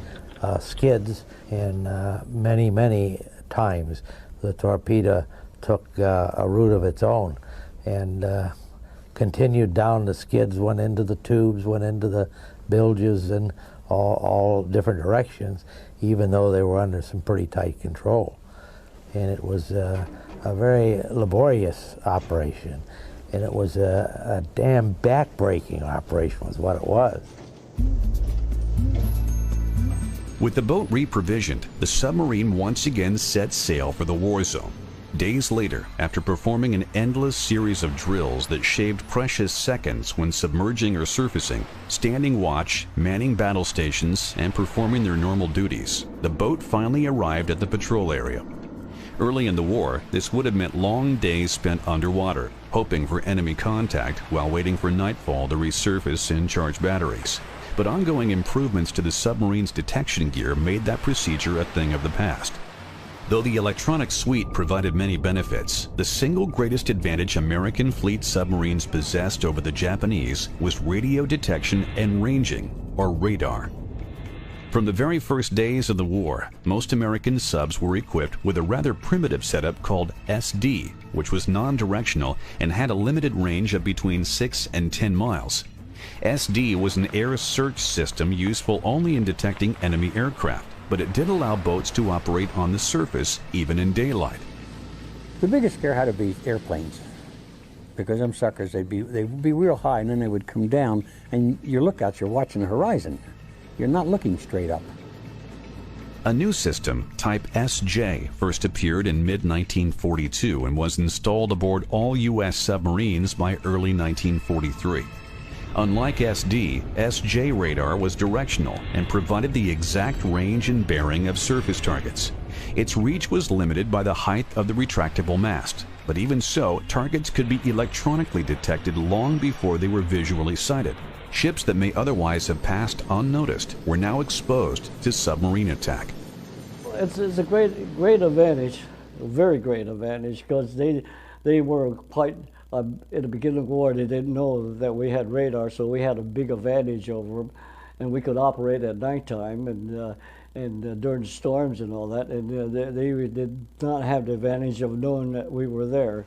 skids. And many times the torpedo took a route of its own and continued down the skids, went into the tubes, went into the bilges, and all different directions, even though they were under some pretty tight control. And it was a very laborious operation, and it was a damn back-breaking operation was what it was. With the boat reprovisioned, the submarine once again set sail for the war zone. Days later, after performing an endless series of drills that shaved precious seconds when submerging or surfacing, standing watch, manning battle stations, and performing their normal duties, the boat finally arrived at the patrol area. Early in the war, this would have meant long days spent underwater, hoping for enemy contact while waiting for nightfall to resurface and charge batteries. But ongoing improvements to the submarine's detection gear made that procedure a thing of the past. Though the electronic suite provided many benefits, the single greatest advantage American fleet submarines possessed over the Japanese was radio detection and ranging, or radar. From the very first days of the war, most American subs were equipped with a rather primitive setup called SD, which was non-directional and had a limited range of between 6 and 10 miles. SD was an air search system useful only in detecting enemy aircraft, but it did allow boats to operate on the surface even in daylight. The biggest scare had to be airplanes, because them suckers, they would be real high and then they would come down, and you look out, you're watching the horizon. You're not looking straight up. A new system, type SJ, first appeared in mid-1942 and was installed aboard all U.S. submarines by early 1943. Unlike SD, SJ radar was directional and provided the exact range and bearing of surface targets. Its reach was limited by the height of the retractable mast, but even so, targets could be electronically detected long before they were visually sighted. Ships that may otherwise have passed unnoticed were now exposed to submarine attack. It's a great advantage, a very great advantage, because they were quite, in the beginning of the war, they didn't know that we had radar, so we had a big advantage over them, and we could operate at nighttime and during storms and all that, and they did not have the advantage of knowing that we were there.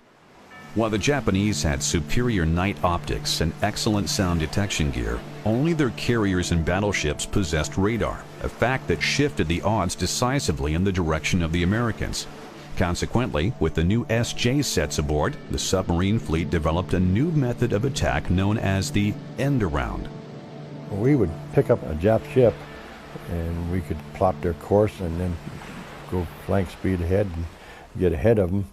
While the Japanese had superior night optics and excellent sound detection gear, only their carriers and battleships possessed radar, a fact that shifted the odds decisively in the direction of the Americans. Consequently, with the new SJ sets aboard, the submarine fleet developed a new method of attack known as the end-around. We would pick up a Jap ship and we could plot their course and then go flank speed ahead and get ahead of them.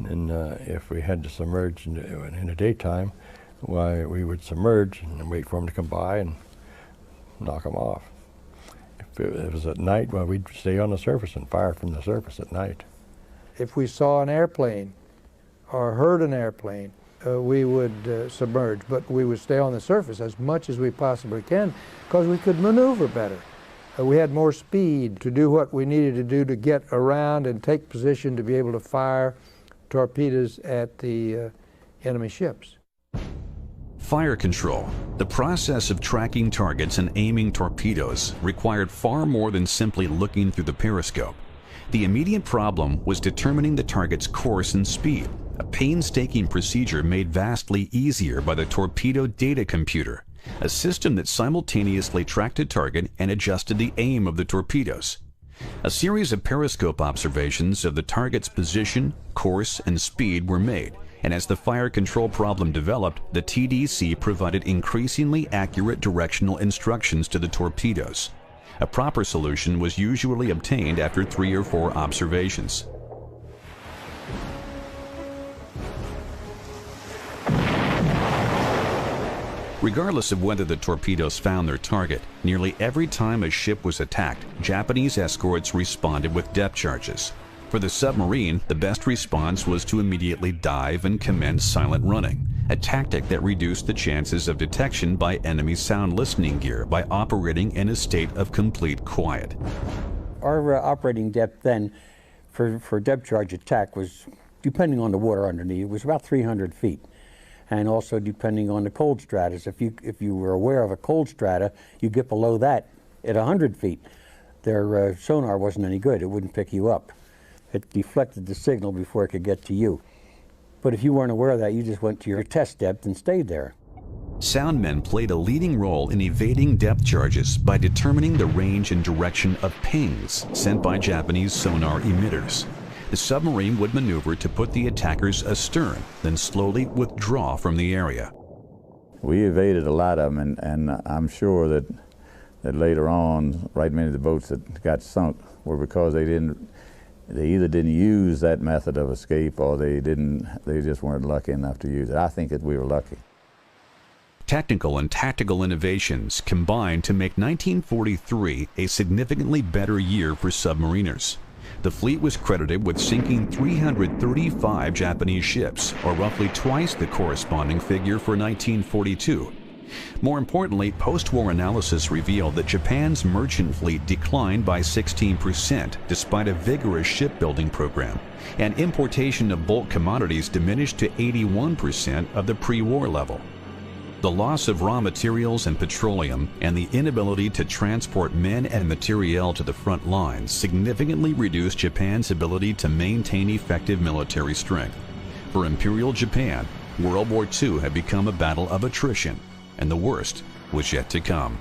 And if we had to submerge in the daytime, why, we would submerge and then wait for them to come by and knock them off. If it was at night, well, we'd stay on the surface and fire from the surface at night. If we saw an airplane or heard an airplane, we would submerge, but we would stay on the surface as much as we possibly can because we could maneuver better. We had more speed to do what we needed to do to get around and take position to be able to fire torpedoes at the enemy ships. Fire control, the process of tracking targets and aiming torpedoes, required far more than simply looking through the periscope. The immediate problem was determining the target's course and speed, a painstaking procedure made vastly easier by the torpedo data computer, a system that simultaneously tracked a target and adjusted the aim of the torpedoes. A series of periscope observations of the target's position, course, and speed were made, and as the fire control problem developed, the TDC provided increasingly accurate directional instructions to the torpedoes. A proper solution was usually obtained after 3 or 4 observations. Regardless of whether the torpedoes found their target, nearly every time a ship was attacked, Japanese escorts responded with depth charges. For the submarine, the best response was to immediately dive and commence silent running, a tactic that reduced the chances of detection by enemy sound listening gear by operating in a state of complete quiet. Our operating depth then for depth charge attack was, depending on the water underneath, it was about 300 feet. And also depending on the cold stratus. If you were aware of a cold strata, you get below that at 100 feet. Their sonar wasn't any good. It wouldn't pick you up. It deflected the signal before it could get to you. But if you weren't aware of that, you just went to your test depth and stayed there. Soundmen played a leading role in evading depth charges by determining the range and direction of pings sent by Japanese sonar emitters. The submarine would maneuver to put the attackers astern, then slowly withdraw from the area. We evaded a lot of them, and I'm sure that later on, right many of the boats that got sunk were because they either didn't use that method of escape or they just weren't lucky enough to use it. I think that we were lucky. Technical and tactical innovations combined to make 1943 a significantly better year for submariners. The fleet was credited with sinking 335 Japanese ships, or roughly twice the corresponding figure for 1942. More importantly, post-war analysis revealed that Japan's merchant fleet declined by 16% despite a vigorous shipbuilding program, and importation of bulk commodities diminished to 81% of the pre-war level. The loss of raw materials and petroleum and the inability to transport men and materiel to the front lines significantly reduced Japan's ability to maintain effective military strength. For Imperial Japan, World War II had become a battle of attrition, and the worst was yet to come.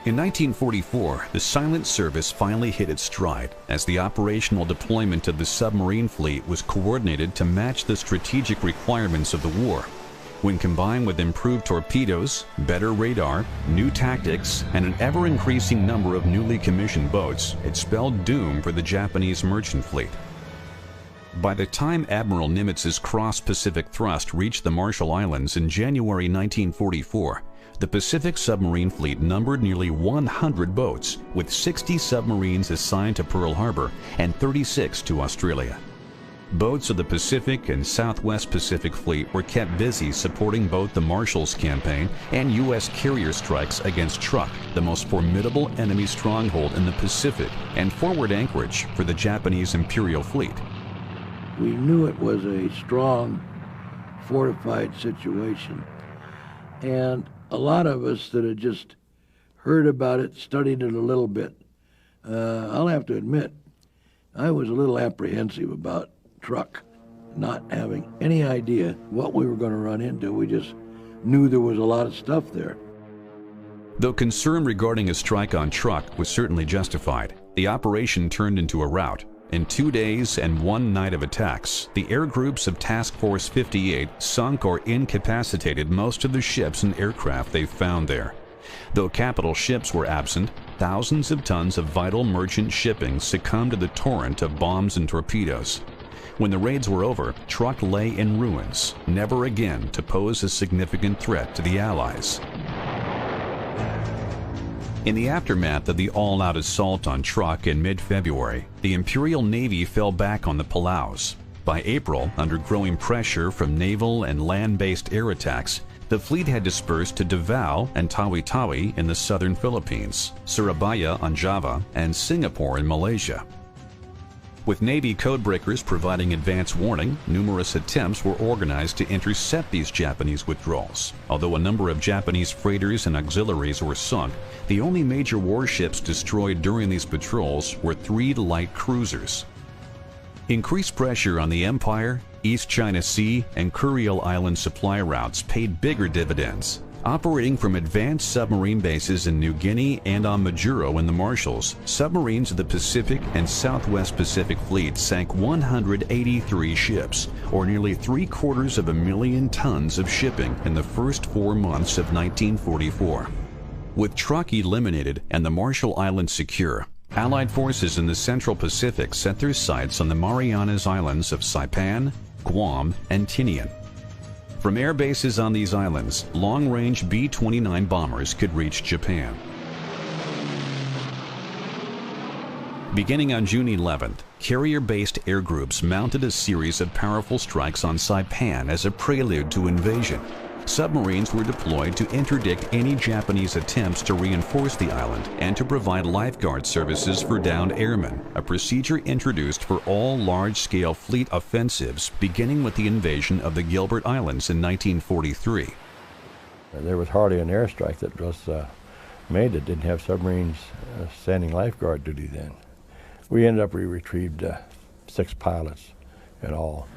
In 1944, the silent service finally hit its stride as the operational deployment of the submarine fleet was coordinated to match the strategic requirements of the war. When combined with improved torpedoes, better radar, new tactics, and an ever-increasing number of newly commissioned boats, it spelled doom for the Japanese merchant fleet. By the time Admiral Nimitz's cross-Pacific thrust reached the Marshall Islands in January 1944, the Pacific submarine fleet numbered nearly 100 boats, with 60 submarines assigned to Pearl Harbor and 36 to Australia. Boats of the Pacific and Southwest Pacific Fleet were kept busy supporting both the Marshall's campaign and U.S. carrier strikes against Truk, the most formidable enemy stronghold in the Pacific and forward anchorage for the Japanese Imperial Fleet. We knew it was a strong, fortified situation, and a lot of us that had just heard about it, studied it a little bit, I'll have to admit, I was a little apprehensive about Truk, not having any idea what we were going to run into. We just knew there was a lot of stuff there. Though concern regarding a strike on Truk was certainly justified, the operation turned into a rout. In 2 days and 1 night of attacks, the air groups of Task Force 58 sunk or incapacitated most of the ships and aircraft they found there. Though capital ships were absent, thousands of tons of vital merchant shipping succumbed to the torrent of bombs and torpedoes. When the raids were over, Truk lay in ruins, never again to pose a significant threat to the Allies. In the aftermath of the all-out assault on Truk in mid-February, the Imperial Navy fell back on the Palaus. By April, under growing pressure from naval and land-based air attacks, the fleet had dispersed to Davao and Tawi-Tawi in the southern Philippines, Surabaya on Java, and Singapore in Malaysia. With Navy codebreakers providing advance warning, numerous attempts were organized to intercept these Japanese withdrawals. Although a number of Japanese freighters and auxiliaries were sunk, the only major warships destroyed during these patrols were 3 light cruisers. Increased pressure on the Empire, East China Sea, and Kuriil Island supply routes paid bigger dividends. Operating from advanced submarine bases in New Guinea and on Majuro in the Marshalls, submarines of the Pacific and Southwest Pacific Fleet sank 183 ships, or nearly 750,000 tons of shipping in the first 4 months of 1944. With Truk eliminated and the Marshall Islands secure, Allied forces in the Central Pacific set their sights on the Marianas Islands of Saipan, Guam, and Tinian. From air bases on these islands, long-range B-29 bombers could reach Japan. Beginning on June 11th, carrier-based air groups mounted a series of powerful strikes on Saipan as a prelude to invasion. Submarines were deployed to interdict any Japanese attempts to reinforce the island and to provide lifeguard services for downed airmen, a procedure introduced for all large-scale fleet offensives beginning with the invasion of the Gilbert Islands in 1943. There was hardly an airstrike that was made that didn't have submarines standing lifeguard duty then. We retrieved 6 pilots in all.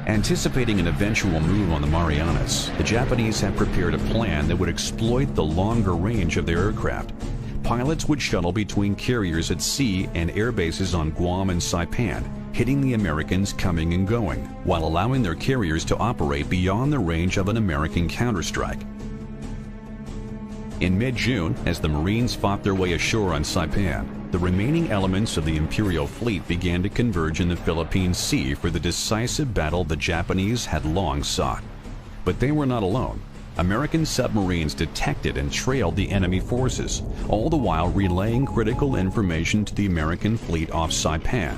Anticipating an eventual move on the Marianas, the Japanese had prepared a plan that would exploit the longer range of their aircraft. Pilots would shuttle between carriers at sea and air bases on Guam and Saipan, hitting the Americans coming and going, while allowing their carriers to operate beyond the range of an American counterstrike. In mid-June, as the Marines fought their way ashore on Saipan, the remaining elements of the Imperial Fleet began to converge in the Philippine Sea for the decisive battle the Japanese had long sought. But they were not alone. American submarines detected and trailed the enemy forces, all the while relaying critical information to the American fleet off Saipan.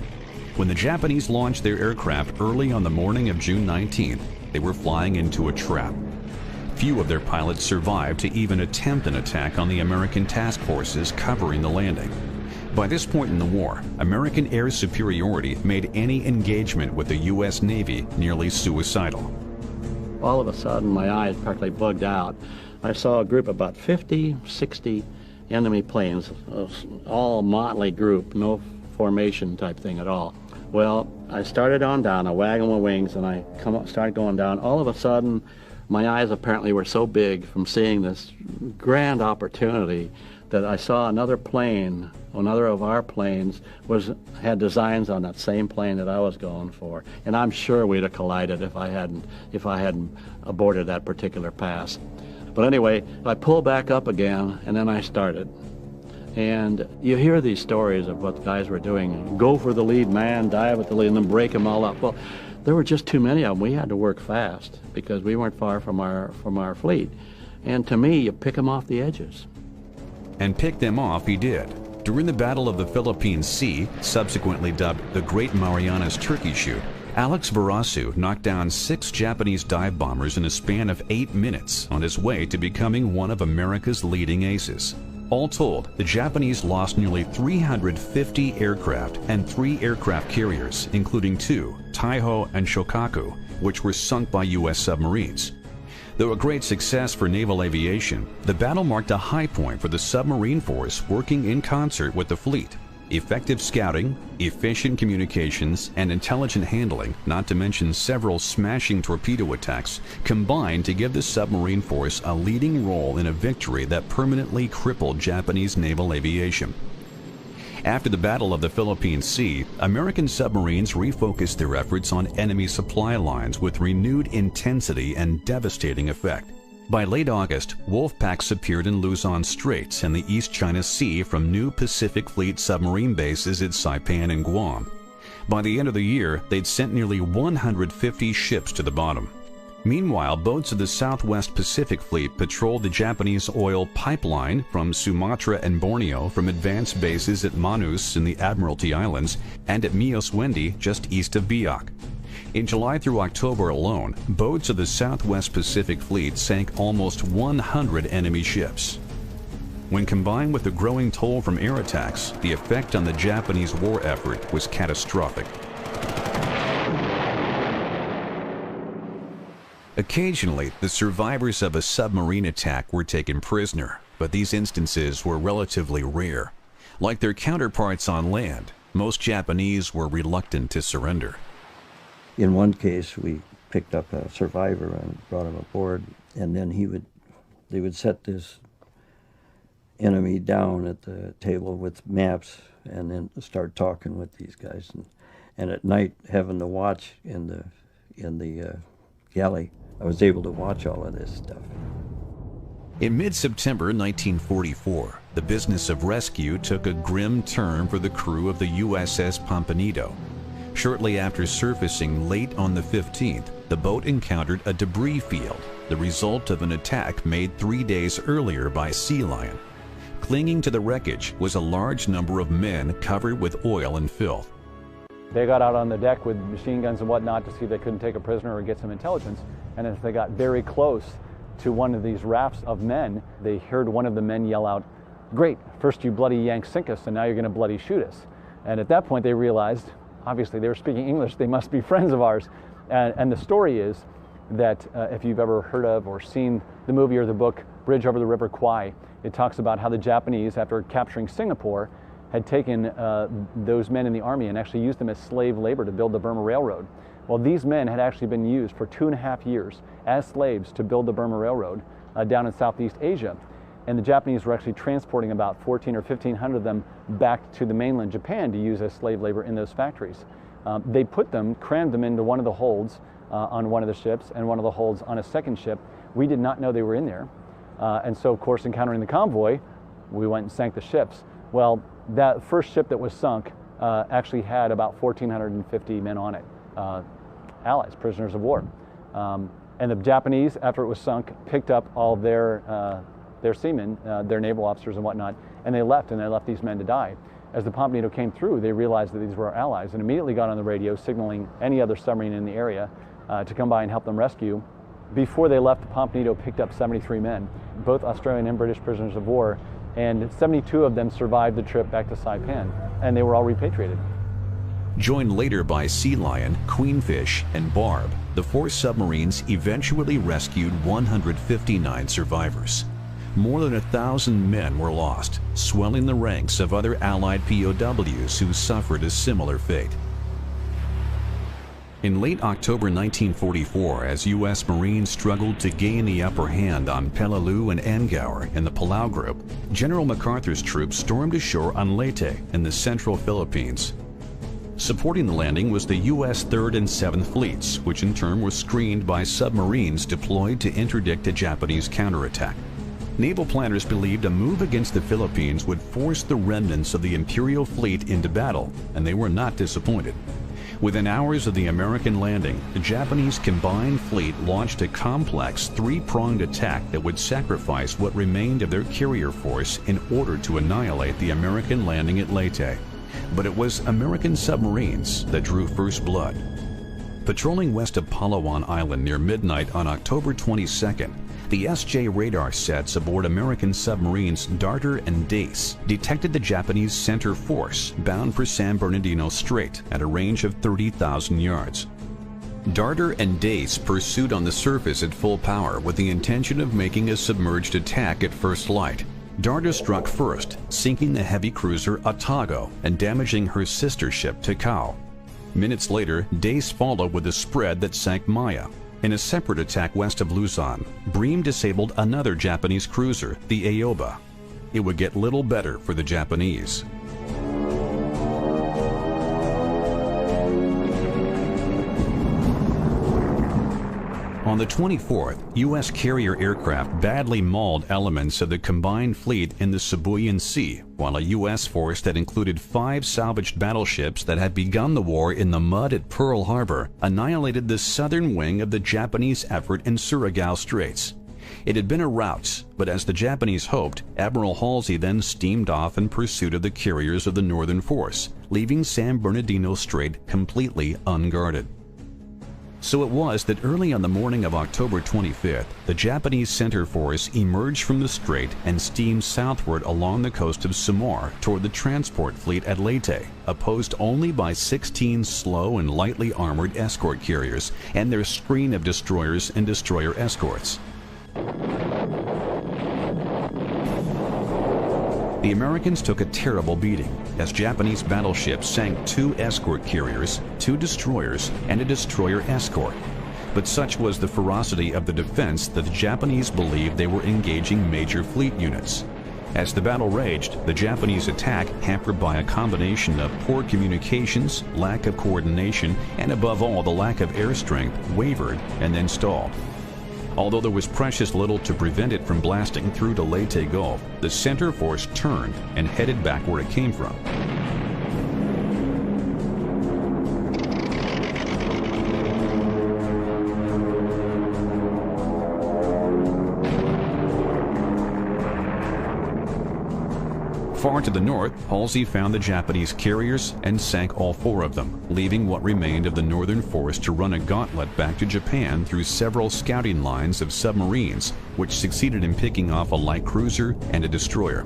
When the Japanese launched their aircraft early on the morning of June 19th, they were flying into a trap. Few of their pilots survived to even attempt an attack on the American task forces covering the landing. By this point in the war, American air superiority made any engagement with the U.S. Navy nearly suicidal. All of a sudden, my eyes practically bugged out. I saw a group of about 50, 60 enemy planes, all motley group, no formation type thing at all. Well, I started on down, I wagged my wings, and I started going down. All of a sudden, my eyes apparently were so big from seeing this grand opportunity that I saw another plane, another of our planes, had designs on that same plane that I was going for, and I'm sure we'd have collided if I hadn't aborted that particular pass. But anyway, I pulled back up again, and then I started. And you hear these stories of what the guys were doing. Go for the lead man, dive at the lead, and then break them all up. Well, there were just too many of them. We had to work fast because we weren't far from our fleet. And to me, you pick them off the edges. And pick them off he did. During the Battle of the Philippine Sea, subsequently dubbed the Great Marianas Turkey Shoot, Alex Verasu knocked down 6 Japanese dive bombers in a span of 8 minutes on his way to becoming one of America's leading aces. All told, the Japanese lost nearly 350 aircraft and 3 aircraft carriers, including 2, Taiho and Shokaku, which were sunk by U.S. submarines. Though a great success for naval aviation, the battle marked a high point for the submarine force working in concert with the fleet. Effective scouting, efficient communications, and intelligent handling, not to mention several smashing torpedo attacks, combined to give the submarine force a leading role in a victory that permanently crippled Japanese naval aviation. After the Battle of the Philippine Sea, American submarines refocused their efforts on enemy supply lines with renewed intensity and devastating effect. By late August, wolf packs appeared in Luzon Straits and the East China Sea from new Pacific Fleet submarine bases at Saipan and Guam. By the end of the year, they'd sent nearly 150 ships to the bottom. Meanwhile, boats of the Southwest Pacific Fleet patrolled the Japanese oil pipeline from Sumatra and Borneo from advanced bases at Manus in the Admiralty Islands and at Mios Wendy just east of Biak. In July through October alone, boats of the Southwest Pacific Fleet sank almost 100 enemy ships. When combined with the growing toll from air attacks, the effect on the Japanese war effort was catastrophic. Occasionally, the survivors of a submarine attack were taken prisoner, but these instances were relatively rare. Like their counterparts on land, most Japanese were reluctant to surrender. In one case, we picked up a survivor and brought him aboard, and then they would set this enemy down at the table with maps and then start talking with these guys. And at night, having to watch in the galley, I was able to watch all of this stuff. In mid-September 1944, the business of rescue took a grim turn for the crew of the USS Pomponido. Shortly after surfacing late on the 15th, the boat encountered a debris field, the result of an attack made 3 days earlier by Sea Lion. Clinging to the wreckage was a large number of men covered with oil and filth. They got out on the deck with machine guns and whatnot to see if they couldn't take a prisoner or get some intelligence. And as they got very close to one of these rafts of men, they heard one of the men yell out, "Great, first you bloody Yanks sink us, and now you're going to bloody shoot us." And at that point they realized, obviously they were speaking English, they must be friends of ours. And the story is that if you've ever heard of or seen the movie or the book Bridge Over the River Kwai, it talks about how the Japanese, after capturing Singapore, had taken those men in the army and actually used them as slave labor to build the Burma Railroad. Well, these men had actually been used for 2.5 years as slaves to build the Burma Railroad down in Southeast Asia. And the Japanese were actually transporting about 1,400 or 1,500 of them back to the mainland Japan to use as slave labor in those factories. They crammed them into one of the holds on one of the ships and one of the holds on a second ship. We did not know they were in there. And so, of course, encountering the convoy, we went and sank the ships. Well, that first ship that was sunk actually had about 1,450 men on it, allies, prisoners of war. And the Japanese, after it was sunk, picked up all their seamen, their naval officers and whatnot, and they left these men to die. As the Pomponido came through, they realized that these were our allies and immediately got on the radio signaling any other submarine in the area to come by and help them rescue. Before they left, the Pomponido picked up 73 men, both Australian and British prisoners of war, and 72 of them survived the trip back to Saipan, and they were all repatriated. Joined later by Sea Lion, Queenfish, and Barb, the 4 submarines eventually rescued 159 survivors. More than 1,000 men were lost, swelling the ranks of other Allied POWs who suffered a similar fate. In late October 1944, as U.S. Marines struggled to gain the upper hand on Peleliu and Angaur in the Palau Group, General MacArthur's troops stormed ashore on Leyte in the central Philippines. Supporting the landing was the U.S. 3rd and 7th Fleets, which in turn were screened by submarines deployed to interdict a Japanese counterattack. Naval planners believed a move against the Philippines would force the remnants of the Imperial fleet into battle, and they were not disappointed. Within hours of the American landing, the Japanese combined fleet launched a complex three-pronged attack that would sacrifice what remained of their carrier force in order to annihilate the American landing at Leyte. But it was American submarines that drew first blood. Patrolling west of Palawan Island near midnight on October 22nd, the SJ radar sets aboard American submarines Darter and Dace detected the Japanese center force bound for San Bernardino Strait at a range of 30,000 yards. Darter and Dace pursued on the surface at full power with the intention of making a submerged attack at first light. Darter struck first, sinking the heavy cruiser Otago and damaging her sister ship Takao. Minutes later, Dace followed with a spread that sank Maya. In a separate attack west of Luzon, Bream disabled another Japanese cruiser, the Aoba. It would get little better for the Japanese. On the 24th, U.S. carrier aircraft badly mauled elements of the combined fleet in the Sibuyan Sea, while a U.S. force that included 5 salvaged battleships that had begun the war in the mud at Pearl Harbor annihilated the southern wing of the Japanese effort in Surigao Straits. It had been a rout, but as the Japanese hoped, Admiral Halsey then steamed off in pursuit of the carriers of the northern force, leaving San Bernardino Strait completely unguarded. So it was that early on the morning of October 25th, the Japanese center force emerged from the strait and steamed southward along the coast of Samar toward the transport fleet at Leyte, opposed only by 16 slow and lightly armored escort carriers and their screen of destroyers and destroyer escorts. The Americans took a terrible beating as Japanese battleships sank 2 escort carriers, 2 destroyers, and a destroyer escort. But such was the ferocity of the defense that the Japanese believed they were engaging major fleet units. As the battle raged, the Japanese attack, hampered by a combination of poor communications, lack of coordination, and above all the lack of air strength, wavered and then stalled. Although there was precious little to prevent it from blasting through to Leyte Gulf, the center force turned and headed back where it came from. Far to the north, Halsey found the Japanese carriers and sank all 4 of them, leaving what remained of the northern force to run a gauntlet back to Japan through several scouting lines of submarines, which succeeded in picking off a light cruiser and a destroyer.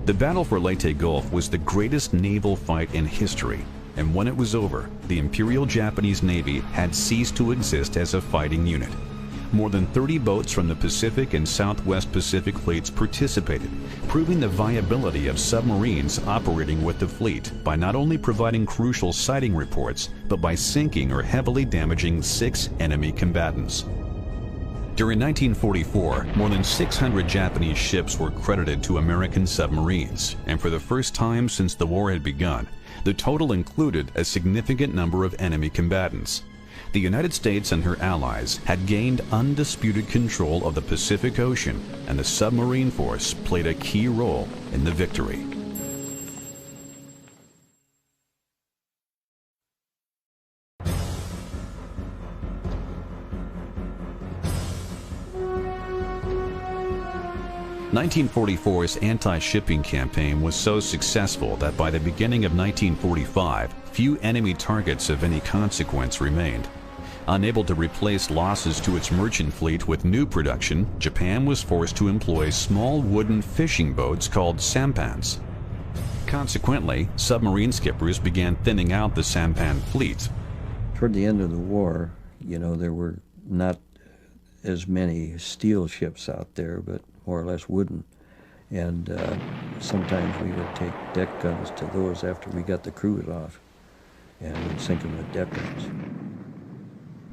The battle for Leyte Gulf was the greatest naval fight in history, and when it was over, the Imperial Japanese Navy had ceased to exist as a fighting unit. More than 30 boats from the Pacific and Southwest Pacific fleets participated, proving the viability of submarines operating with the fleet by not only providing crucial sighting reports, but by sinking or heavily damaging 6 enemy combatants. During 1944, more than 600 Japanese ships were credited to American submarines, and for the first time since the war had begun, the total included a significant number of enemy combatants. The United States and her allies had gained undisputed control of the Pacific Ocean, and the submarine force played a key role in the victory. The 1944's anti-shipping campaign was so successful that by the beginning of 1945, few enemy targets of any consequence remained. Unable to replace losses to its merchant fleet with new production, Japan was forced to employ small wooden fishing boats called sampans. Consequently, submarine skippers began thinning out the sampan fleet. Toward the end of the war, you know, there were not as many steel ships out there, but more or less wooden. And sometimes we would take deck guns to those after we got the crews off, and we'd sink them with deck guns.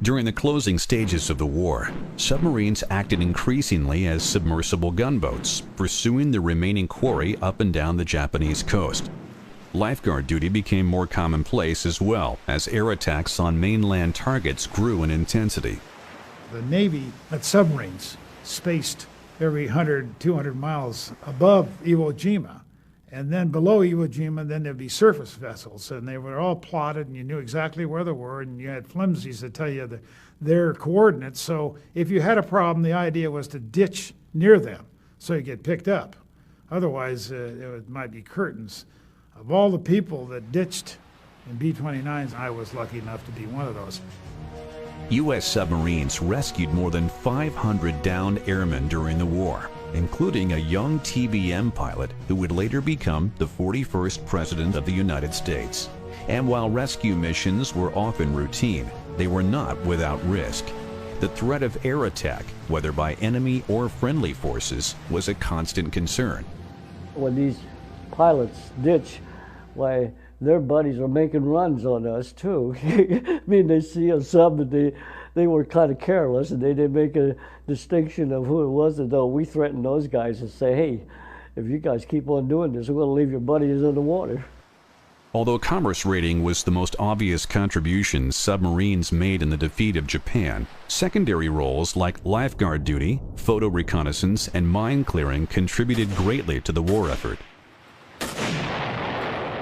During the closing stages of the war, submarines acted increasingly as submersible gunboats, pursuing the remaining quarry up and down the Japanese coast. Lifeguard duty became more commonplace as well, as air attacks on mainland targets grew in intensity. The Navy had submarines, spaced every 100, 200 miles above Iwo Jima. And then below Iwo Jima, then there'd be surface vessels, and they were all plotted, and you knew exactly where they were, and you had flimsies that tell you their coordinates. So if you had a problem, the idea was to ditch near them so you get picked up. Otherwise, it might be curtains. Of all the people that ditched in B-29s, I was lucky enough to be one of those. U.S. submarines rescued more than 500 downed airmen during the war, including a young TBM pilot who would later become the 41st President of the United States. And while rescue missions were often routine, they were not without risk. The threat of air attack, whether by enemy or friendly forces, was a constant concern. When these pilots ditch, why, their buddies are making runs on us too. I mean, they see a sub, and they were kind of careless, and they didn't make a distinction of who it was, and though we threatened those guys and say, hey, if you guys keep on doing this, we're going to leave your buddies in the water. Although commerce raiding was the most obvious contribution submarines made in the defeat of Japan, secondary roles like lifeguard duty, photo reconnaissance, and mine clearing contributed greatly to the war effort.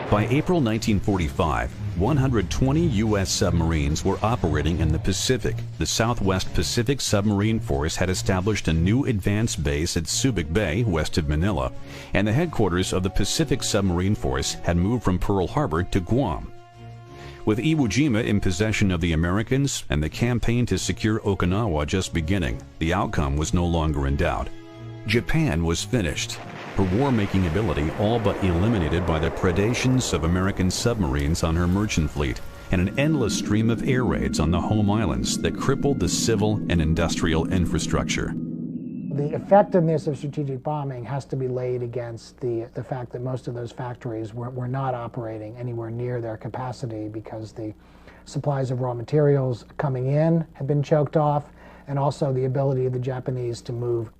By April 1945, 120 U.S. submarines were operating in the Pacific. The Southwest Pacific Submarine Force had established a new advanced base at Subic Bay, west of Manila, and the headquarters of the Pacific Submarine Force had moved from Pearl Harbor to Guam. With Iwo Jima in possession of the Americans and the campaign to secure Okinawa just beginning, the outcome was no longer in doubt. Japan was finished. Her war-making ability all but eliminated by the predations of American submarines on her merchant fleet and an endless stream of air raids on the home islands that crippled the civil and industrial infrastructure. The effectiveness of strategic bombing has to be laid against the fact that most of those factories were not operating anywhere near their capacity because the supplies of raw materials coming in had been choked off, and also the ability of the Japanese to move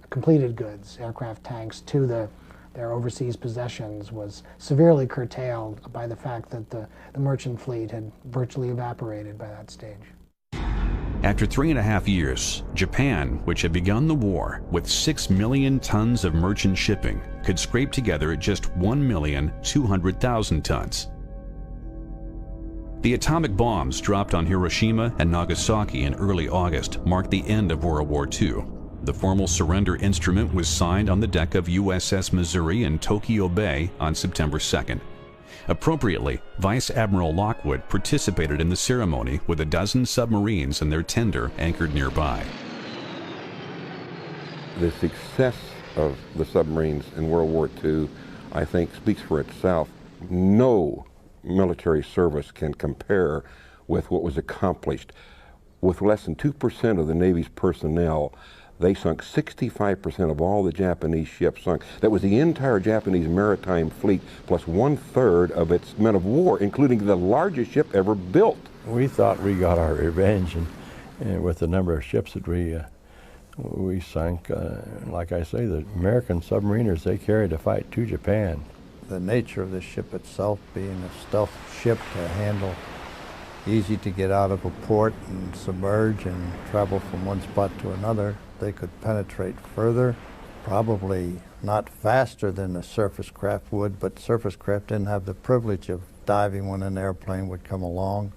completed goods, aircraft, tanks, to their overseas possessions was severely curtailed by the fact that the merchant fleet had virtually evaporated by that stage. After 3.5 years, Japan, which had begun the war with 6 million tons of merchant shipping, could scrape together just 1,200,000 tons. The atomic bombs dropped on Hiroshima and Nagasaki in early August marked the end of World War II. The formal surrender instrument was signed on the deck of USS Missouri in Tokyo Bay on September 2nd. Appropriately, Vice Admiral Lockwood participated in the ceremony with a dozen submarines and their tender anchored nearby. The success of the submarines in World War II, I think, speaks for itself. No military service can compare with what was accomplished. With less than 2% of the Navy's personnel, they sunk 65% of all the Japanese ships sunk. That was the entire Japanese maritime fleet, plus 1/3 of its men of war, including the largest ship ever built. We thought we got our revenge, and with the number of ships that we sunk. Like I say, the American submariners, they carried a fight to Japan. The nature of the ship itself being a stealth ship to handle, easy to get out of a port and submerge and travel from one spot to another. They could penetrate further, probably not faster than a surface craft would, but surface craft didn't have the privilege of diving when an airplane would come along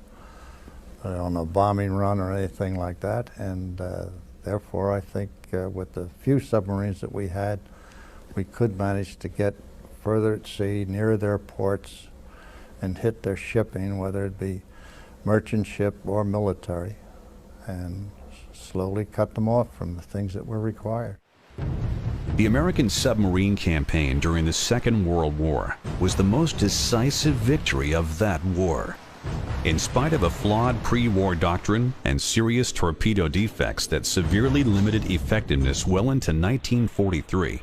on a bombing run or anything like that. And therefore, I think with the few submarines that we had, we could manage to get further at sea, near their ports, and hit their shipping, whether it be merchant ship or military, and slowly cut them off from the things that were required. The American submarine campaign during the Second World War was the most decisive victory of that war. In spite of a flawed pre-war doctrine and serious torpedo defects that severely limited effectiveness well into 1943,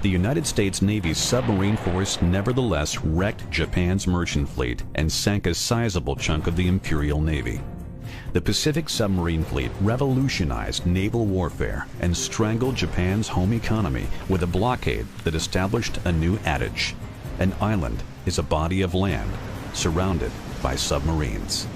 the United States Navy's submarine force nevertheless wrecked Japan's merchant fleet and sank a sizable chunk of the Imperial Navy. The Pacific Submarine Fleet revolutionized naval warfare and strangled Japan's home economy with a blockade that established a new adage: an island is a body of land surrounded by submarines.